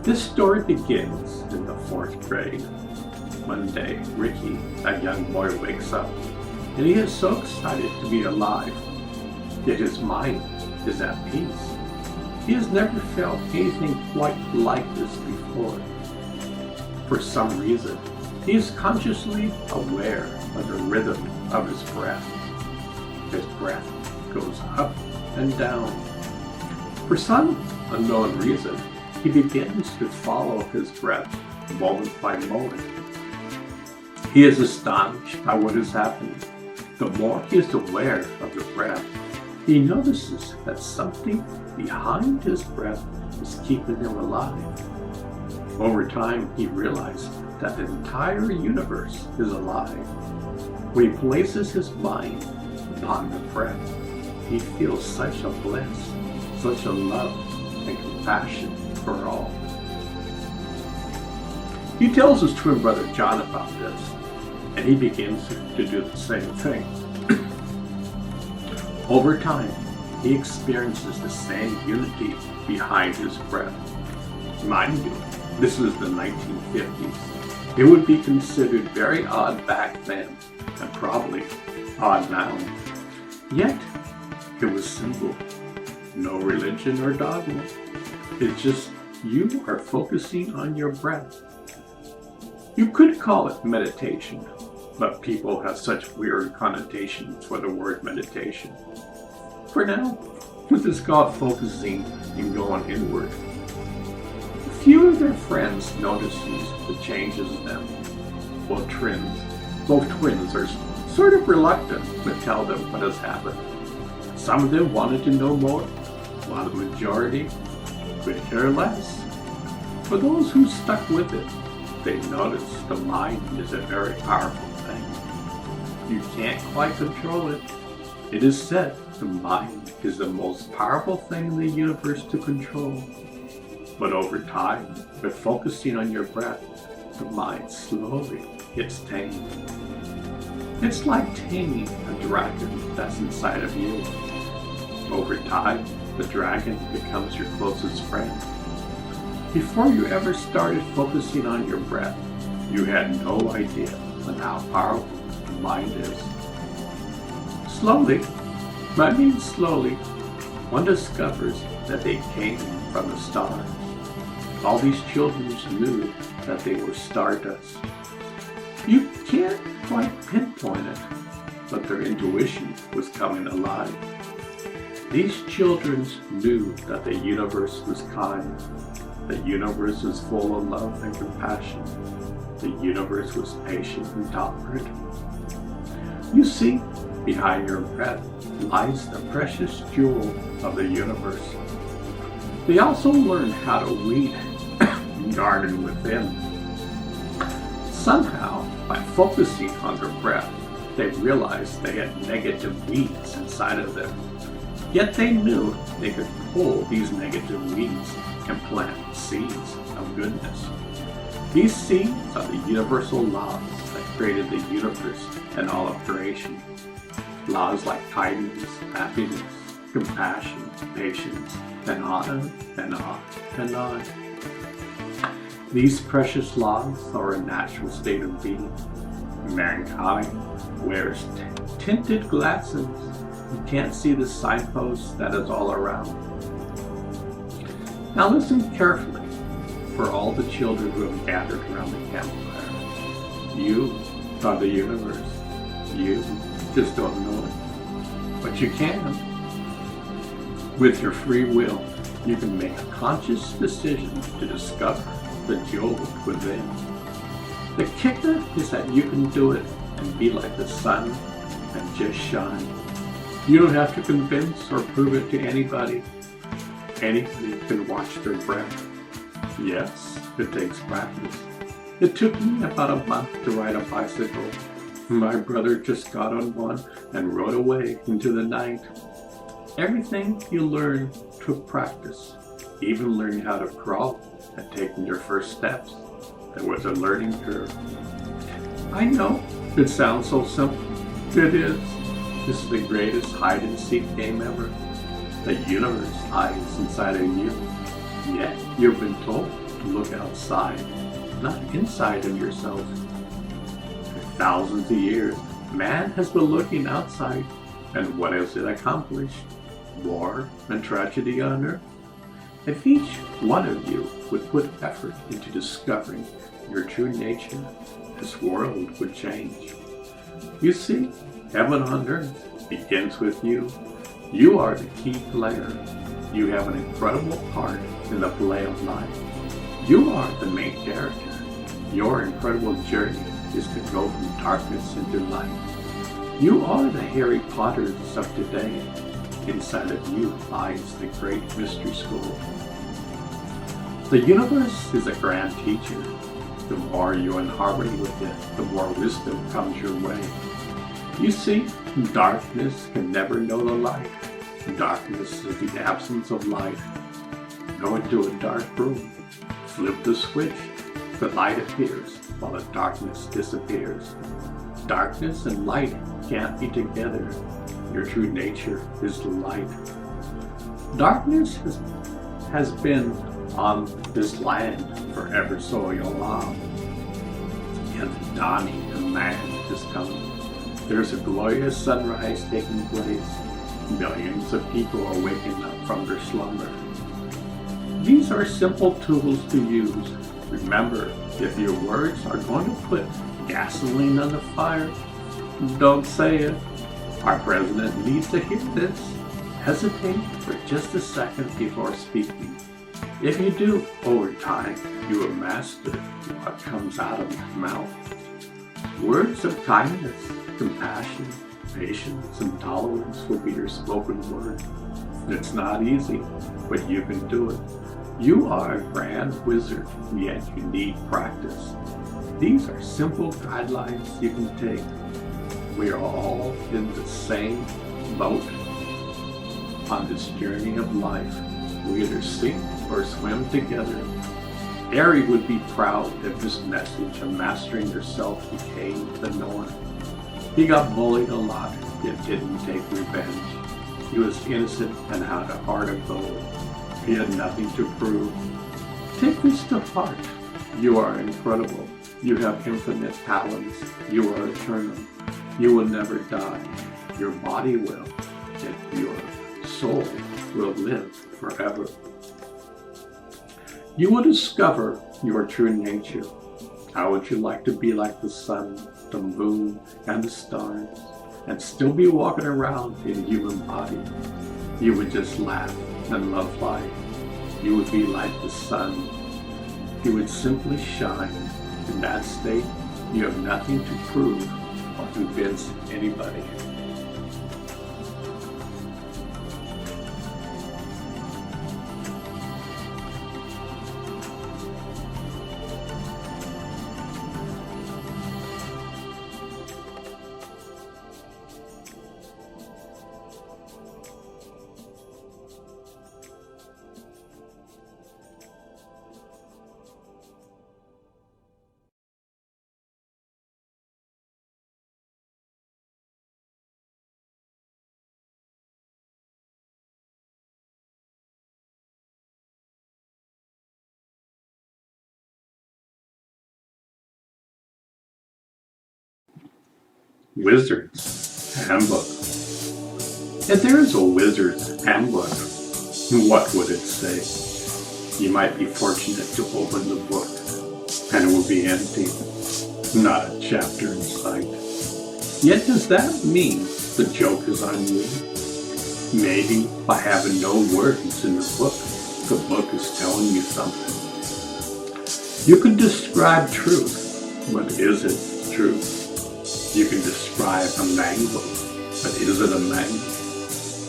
This story begins in the 4th grade. One day, Ricky, a young boy, wakes up, and he is so excited to be alive, yet his mind is at peace. He has never felt anything quite like this before. For some reason, he is consciously aware of the rhythm of his breath. His breath goes up and down. For some unknown reason, he begins to follow his breath moment by moment. He is astonished by what is happening. The more he is aware of the breath, he notices that something behind his breath is keeping him alive. Over time, he realizes that the entire universe is alive. When he places his mind upon the breath, he feels such a bliss, such a love and compassion for all. He tells his twin brother John about this, and he begins to do the same thing. Over time, he experiences the same unity behind his breath. Mind you, this is the 1950s. It would be considered very odd back then, and probably odd now. Yet, it was simple. No religion or dogma. It's just you are focusing on your breath. You could call it meditation, but people have such weird connotations for the word meditation. For now, this is called focusing and going inward. A few of their friends notices the changes in them. Both twins are sort of reluctant to tell them what has happened. Some of them wanted to know more, while the majority could care less. For those who stuck with it, they noticed the mind is a very powerful thing. You can't quite control it. It is said the mind is the most powerful thing in the universe to control. But over time, by focusing on your breath, the mind slowly gets tamed. It's like taming a dragon that's inside of you. Over time, the dragon becomes your closest friend. Before you ever started focusing on your breath, you had no idea on how powerful the mind is. Slowly, one discovers that they came from the stars. All these children knew that they were stardust. You can't quite pinpoint it, but their intuition was coming alive. These children knew that the universe was kind. The universe was full of love and compassion. The universe was patient and tolerant. You see, behind your breath lies the precious jewel of the universe. They also learned how to weed and garden within. Somehow, by focusing on their breath, they realized they had negative weeds inside of them. Yet they knew they could pull these negative weeds and plant seeds of goodness. These seeds are the universal laws that created the universe and all of creation. Laws like kindness, happiness, compassion, patience, and on and on and on. These precious laws are a natural state of being. Mankind wears tinted glasses. You can't see the signpost that is all around. Now listen carefully. for all the children who have gathered around the campfire. You are the universe. You just don't know it. But you can. With your free will, you can make a conscious decision to discover the jolt within. The kicker is that you can do it and be like the sun and just shine. You don't have to convince or prove it to anybody. Anybody can watch their breath. Yes, it takes practice. It took me about a month to ride a bicycle. My brother just got on one and rode away into the night. Everything you learn took practice. Even learning how to crawl and taking your first steps. There was a learning curve. I know, it sounds so simple. It is. This is the greatest hide-and-seek game ever. The universe hides inside of you. Yet you've been told to look outside, not inside of yourself. For thousands of years, man has been looking outside, and what has it accomplished? War and tragedy on earth. If each one of you would put effort into discovering your true nature, this world would change. You see, heaven on earth begins with you. You are the key player. You have an incredible part in the play of life. You are the main character. Your incredible journey is to go from darkness into light. You are the Harry Potters of today. Inside of you lies the great mystery school. The universe is a grand teacher. The more you're in harmony with it, the more wisdom comes your way. You see, darkness can never know the light. Darkness is the absence of light. Go into a dark room, flip the switch, the light appears while the darkness disappears. Darkness and light can't be together. Your true nature is the light. Darkness has been on this land for ever so long. And the dawning of man has come. There's a glorious sunrise taking place. Millions of people are waking up from their slumber. These are simple tools to use. Remember, if your words are going to put gasoline on the fire, don't say it. Our president needs to hear this. Hesitate for just a second before speaking. If you do, over time, you will master what comes out of your mouth. Words of kindness, compassion, patience, and tolerance will be your spoken word. It's not easy, but you can do it. You are a grand wizard, yet you need practice. These are simple guidelines you can take. We are all in the same boat on this journey of life. We either sink or swim together. Harry would be proud if this message of mastering yourself became the norm. He got bullied a lot, yet didn't take revenge. He was innocent and had a heart of gold. He had nothing to prove. Take this to heart. You are incredible. You have infinite talents. You are eternal. You will never die. Your body will, yet your soul will live forever. You will discover your true nature. How would you like to be like the sun, the moon, and the stars, and still be walking around in a human body? You would just laugh and love life. You would be like the sun. You would simply shine. In that state, you have nothing to prove or convince anybody. Wizard's Handbook. If there is a wizard's handbook, what would it say? You might be fortunate to open the book, and it will be empty, not a chapter in sight. Yet does that mean the joke is on you? Maybe by having no words in the book is telling you something. You can describe truth, but is it truth? You can describe a mango, but is it a mango?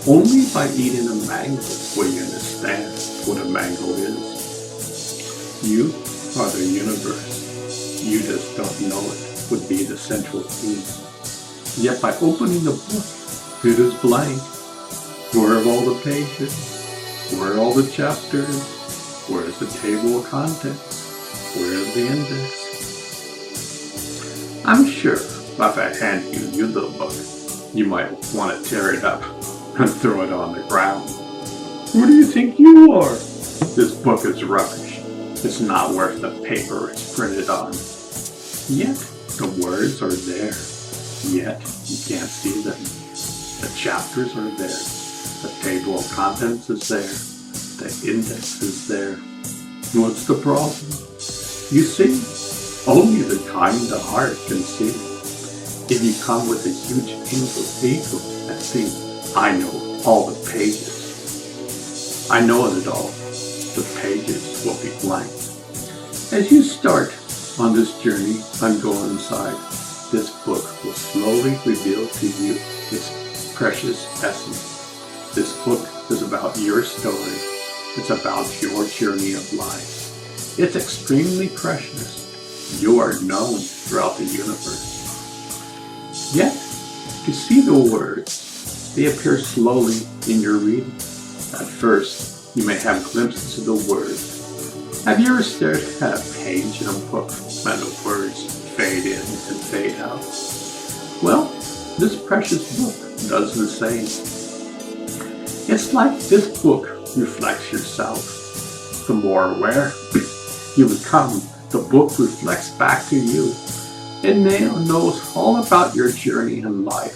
Only by eating a mango will you understand what a mango is. You are the universe. You just don't know it would be the central theme. Yet by opening the book, it is blank. Where are all the pages? Where are all the chapters? Where is the table of contents? Where is the index? I'm sure if I hand you the book, you might want to tear it up and throw it on the ground. Who do you think you are? This book is rubbish. It's not worth the paper it's printed on. Yet the words are there. Yet you can't see them. The chapters are there. The table of contents is there. The index is there. What's the problem? You see, only the kind of heart can see. If you come with a huge ego and think, I know all the pages. I know it all. The pages will be blank. As you start on this journey and go inside, this book will slowly reveal to you its precious essence. This book is about your story. It's about your journey of life. It's extremely precious. You are known throughout the universe. Yet, to see the words, they appear slowly in your reading. At first, you may have glimpses of the words. Have you ever stared at a page in a book and the words fade in and fade out? Well, this precious book does the same. It's like this book reflects yourself. The more aware you become, the book reflects back to you. It now knows all about your journey in life.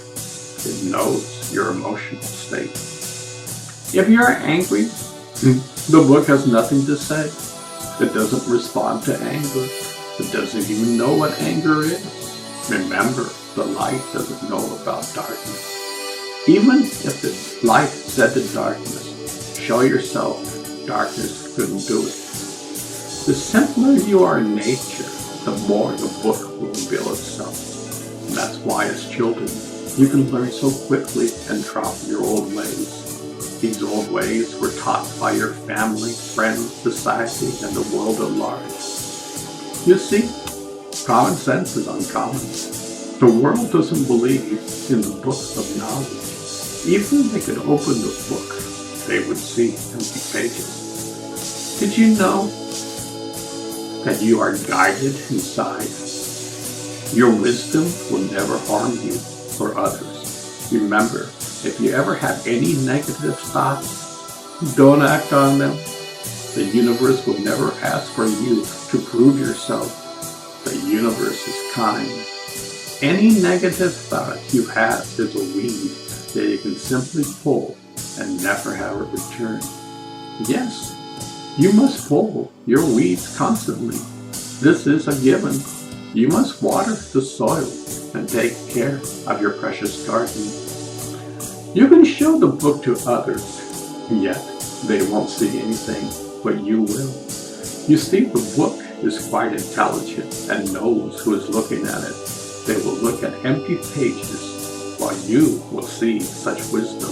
It knows your emotional state. If you're angry, the book has nothing to say. It doesn't respond to anger. It doesn't even know what anger is. Remember, the light doesn't know about darkness. Even if the light said to darkness, show yourself, darkness couldn't do it. The simpler you are in nature, the more the book will reveal itself. And that's why as children, you can learn so quickly and drop your old ways. These old ways were taught by your family, friends, society, and the world at large. You see, common sense is uncommon. The world doesn't believe in the book of knowledge. Even if they could open the book, they would see empty pages. Did you know that you are guided inside? Your wisdom will never harm you or others. Remember, if you ever have any negative thoughts, don't act on them. The universe will never ask for you to prove yourself. The universe is kind. Any negative thought you have is a weed that you can simply pull and never have it return. Yes, you must pull your weeds constantly. This is a given. You must water the soil and take care of your precious garden. You can show the book to others, yet they won't see anything, but you will. You see, the book is quite intelligent and knows who is looking at it. They will look at empty pages, while you will see such wisdom.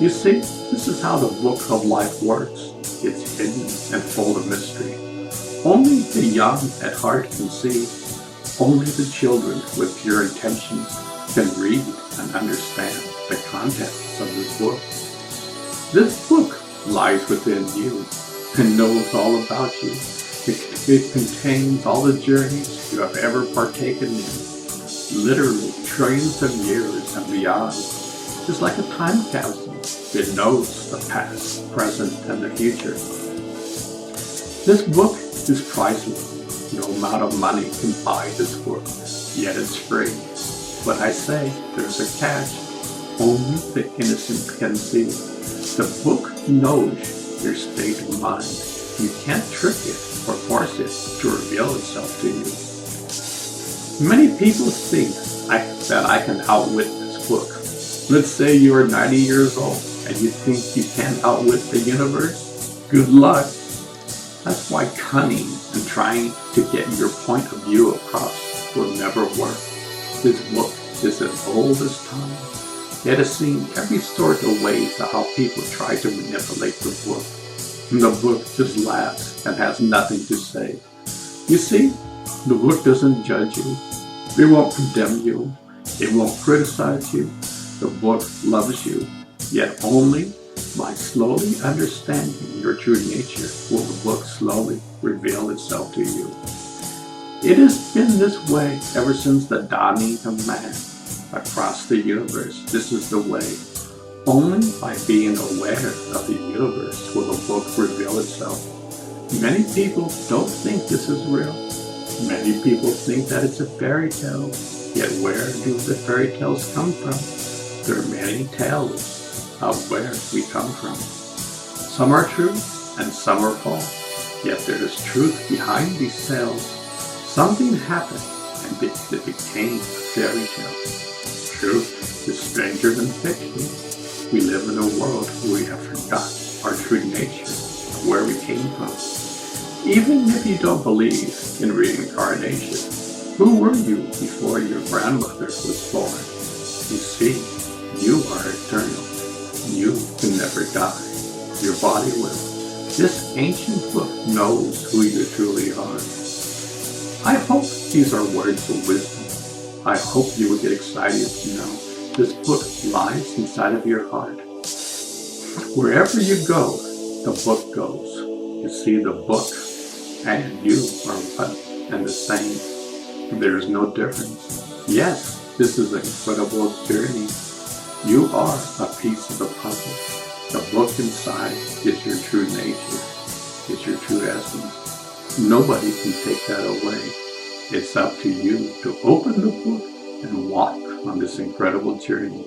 You see, this is how the book of life works. It's hidden and full of mystery. Only the young at heart can see. Only the children with pure intentions can read and understand the contents of this book. This book lies within you and knows all about you. It contains all the journeys you have ever partaken in, literally trillions of years and beyond. It's like a time capsule. It knows the past, present, and the future. This book is priceless. No amount of money can buy this book, yet it's free. But I say there's a catch. Only the innocent can see. The book knows your state of mind. You can't trick it or force it to reveal itself to you. Many people think that I can outwit this book. Let's say you are 90 years old and you think you can't outwit the universe. Good luck. That's why cunning and trying to get your point of view across will never work. This book is as old as time. It has seen every sort of ways of how people try to manipulate the book. And the book just laughs and has nothing to say. You see, the book doesn't judge you. It won't condemn you. It won't criticize you. The book loves you, yet only by slowly understanding your true nature will the book slowly reveal itself to you. It has been this way ever since the dawning of man. Across the universe, this is the way. Only by being aware of the universe will the book reveal itself. Many people don't think this is real. Many people think that it's a fairy tale. Yet where do the fairy tales come from? There are many tales of where we come from. Some are true and some are false. Yet there is truth behind these tales. Something happened and it became a fairy tale. Truth is stranger than fiction. We live in a world where we have forgotten our true nature, where we came from. Even if you don't believe in reincarnation, who were you before your grandmother was born? You see, you are eternal. You can never die. Your body will. This ancient book knows who you truly are. I hope these are words of wisdom. I hope you will get excited to know this book lies inside of your heart. Wherever you go, the book goes. You see, the book and you are one and the same. There is no difference. Yes, this is an incredible journey. You are a piece of the puzzle. The book inside is your true nature. It's your true essence. Nobody can take that away. It's up to you to open the book and walk on this incredible journey.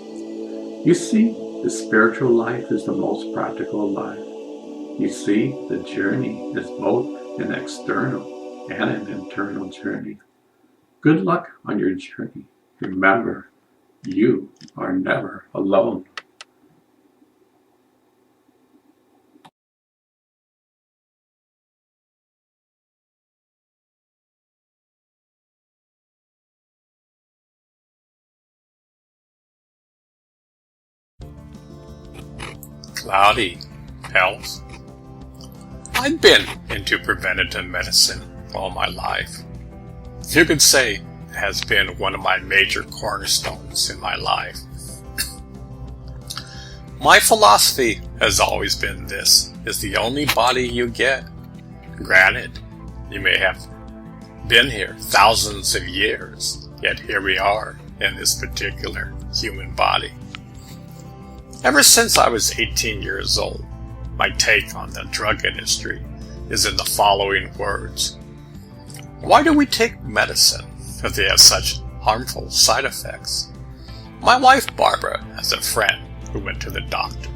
You see, the spiritual life is the most practical life. You see, the journey is both an external and an internal journey. Good luck on your journey. Remember, you are never alone. Cloudy health. I've been into preventative medicine all my life. You could say it has been one of my major cornerstones in my life. My philosophy has always been this is the only body you get. Granted, you may have been here thousands of years, yet here we are in this particular human body. Ever since I was 18 years old, my take on the drug industry is in the following words. Why do we take medicine if they have such harmful side effects? My wife Barbara has a friend who went to the doctor.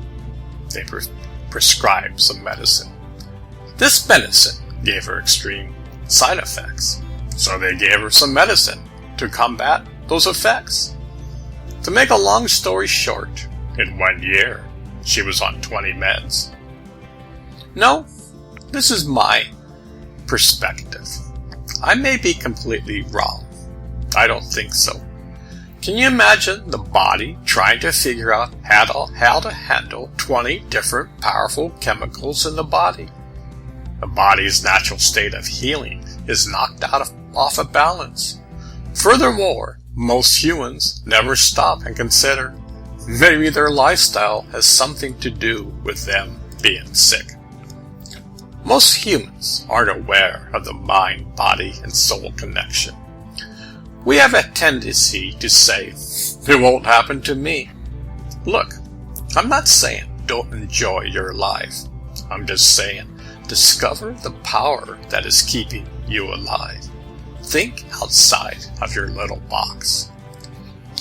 They prescribed some medicine. This medicine gave her extreme side effects, so they gave her some medicine to combat those effects. To make a long story short, in 1 year, she was on 20 meds. No, this is my perspective. I may be completely wrong. I don't think so. Can you imagine the body trying to figure out how to handle 20 different powerful chemicals in the body? The body's natural state of healing is knocked off of balance. Furthermore, most humans never stop and consider maybe their lifestyle has something to do with them being sick. Most humans aren't aware of the mind, body, and soul connection. We have a tendency to say, it won't happen to me. Look, I'm not saying don't enjoy your life. I'm just saying discover the power that is keeping you alive. Think outside of your little box.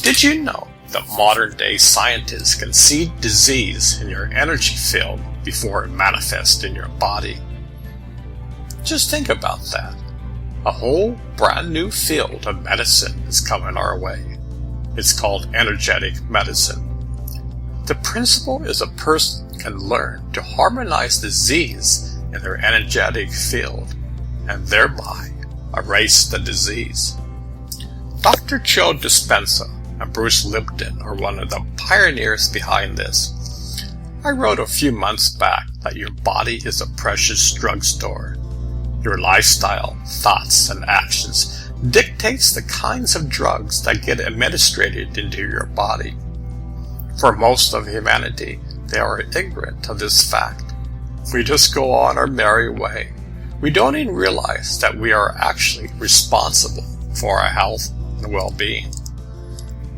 Did you know that modern-day scientists can see disease in your energy field before it manifests in your body? Just think about that. A whole brand new field of medicine is coming our way. It's called energetic medicine. The principle is a person can learn to harmonize disease in their energetic field and thereby erase the disease. Dr. Joe Dispenza and Bruce Lipton are one of the pioneers behind this. I wrote a few months back that your body is a precious drugstore. Your lifestyle, thoughts, and actions dictates the kinds of drugs that get administered into your body. For most of humanity, they are ignorant of this fact. We just go on our merry way. We don't even realize that we are actually responsible for our health and well-being.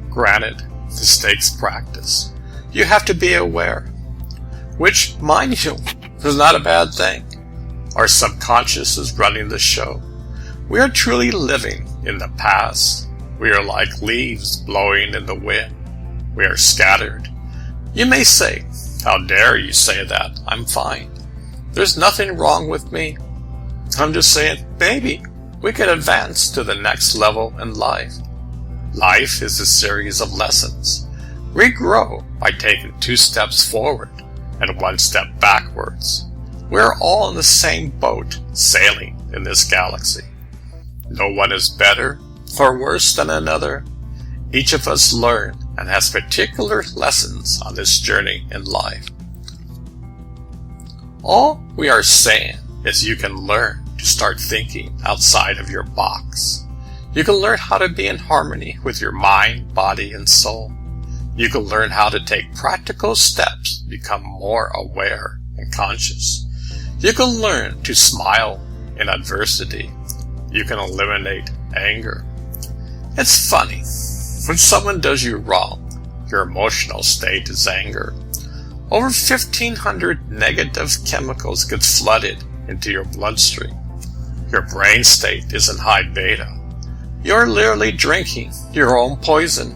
Granted, mistakes practice. You have to be aware, which, mind you, is not a bad thing. Our subconscious is running the show. We are truly living in the past. We are like leaves blowing in the wind. We are scattered. You may say, "How dare you say that? I'm fine. There's nothing wrong with me." I'm just saying, maybe we could advance to the next level in life. Life is a series of lessons. We grow by taking 2 steps forward and 1 step backwards. We're all in the same boat, sailing in this galaxy. No one is better or worse than another. Each of us learn and has particular lessons on this journey in life. All we are saying is you can learn to start thinking outside of your box. You can learn how to be in harmony with your mind, body, and soul. You can learn how to take practical steps to become more aware and conscious. You can learn to smile in adversity. You can eliminate anger. It's funny. When someone does you wrong, your emotional state is anger. Over 1,500 negative chemicals get flooded into your bloodstream. Your brain state is in high beta. You're literally drinking your own poison.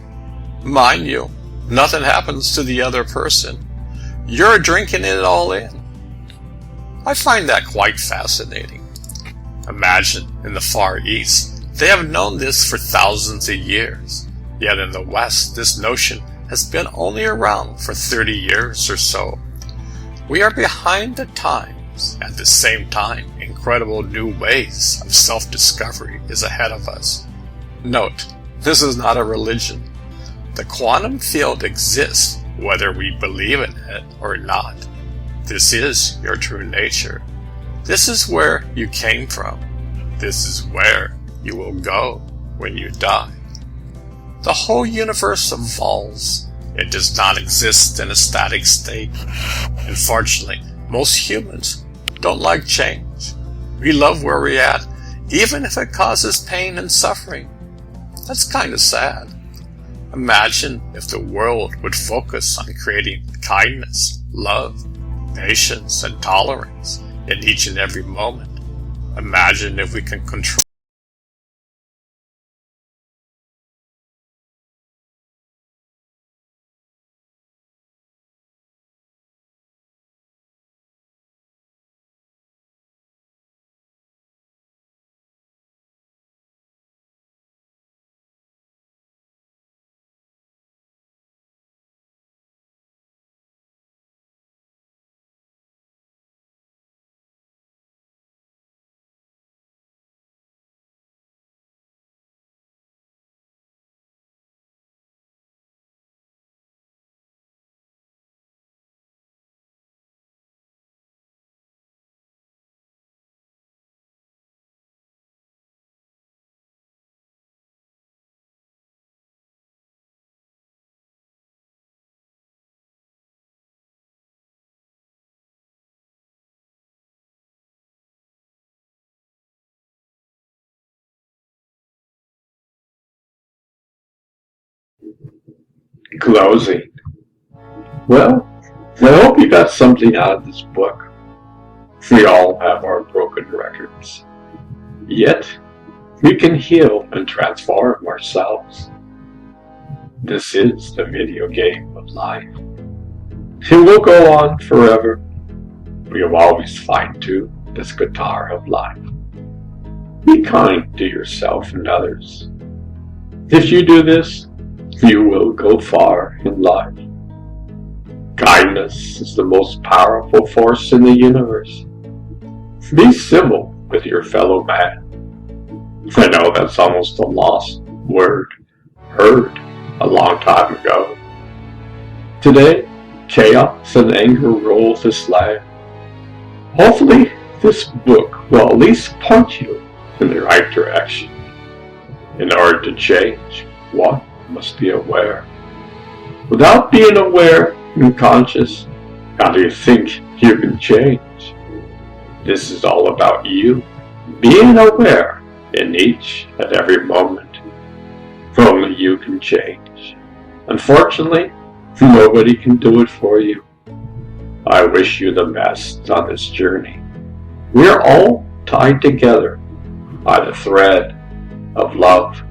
Mind you, nothing happens to the other person. You're drinking it all in. I find that quite fascinating. Imagine in the Far East, they have known this for thousands of years. Yet in the West, this notion has been only around for 30 years or so. We are behind the times. At the same time, incredible new ways of self-discovery is ahead of us. Note, this is not a religion. The quantum field exists whether we believe in it or not. This is your true nature. This is where you came from. This is where you will go when you die. The whole universe evolves. It does not exist in a static state. Unfortunately, most humans don't like change. We love where we're at, even if it causes pain and suffering. That's kind of sad. Imagine if the world would focus on creating kindness, love, patience, and tolerance in each and every moment. Imagine if we can control Closing. Well, I hope you got something out of this book. We all have our broken records. Yet, we can heal and transform ourselves. This is the video game of life. It will go on forever. We'll always find to this guitar of life. Be kind to yourself and others. If you do this, you will go far in life. Kindness is the most powerful force in the universe. Be civil with your fellow man. I know that's almost a lost word, heard a long time ago. Today, chaos and anger rule this land. Hopefully, this book will at least point you in the right direction. In order to change, one must be aware. Without being aware and conscious, how do you think you can change? This is all about you being aware in each and every moment. For only you can change. Unfortunately, nobody can do it for you. I wish you the best on this journey. We are all tied together by the thread of love.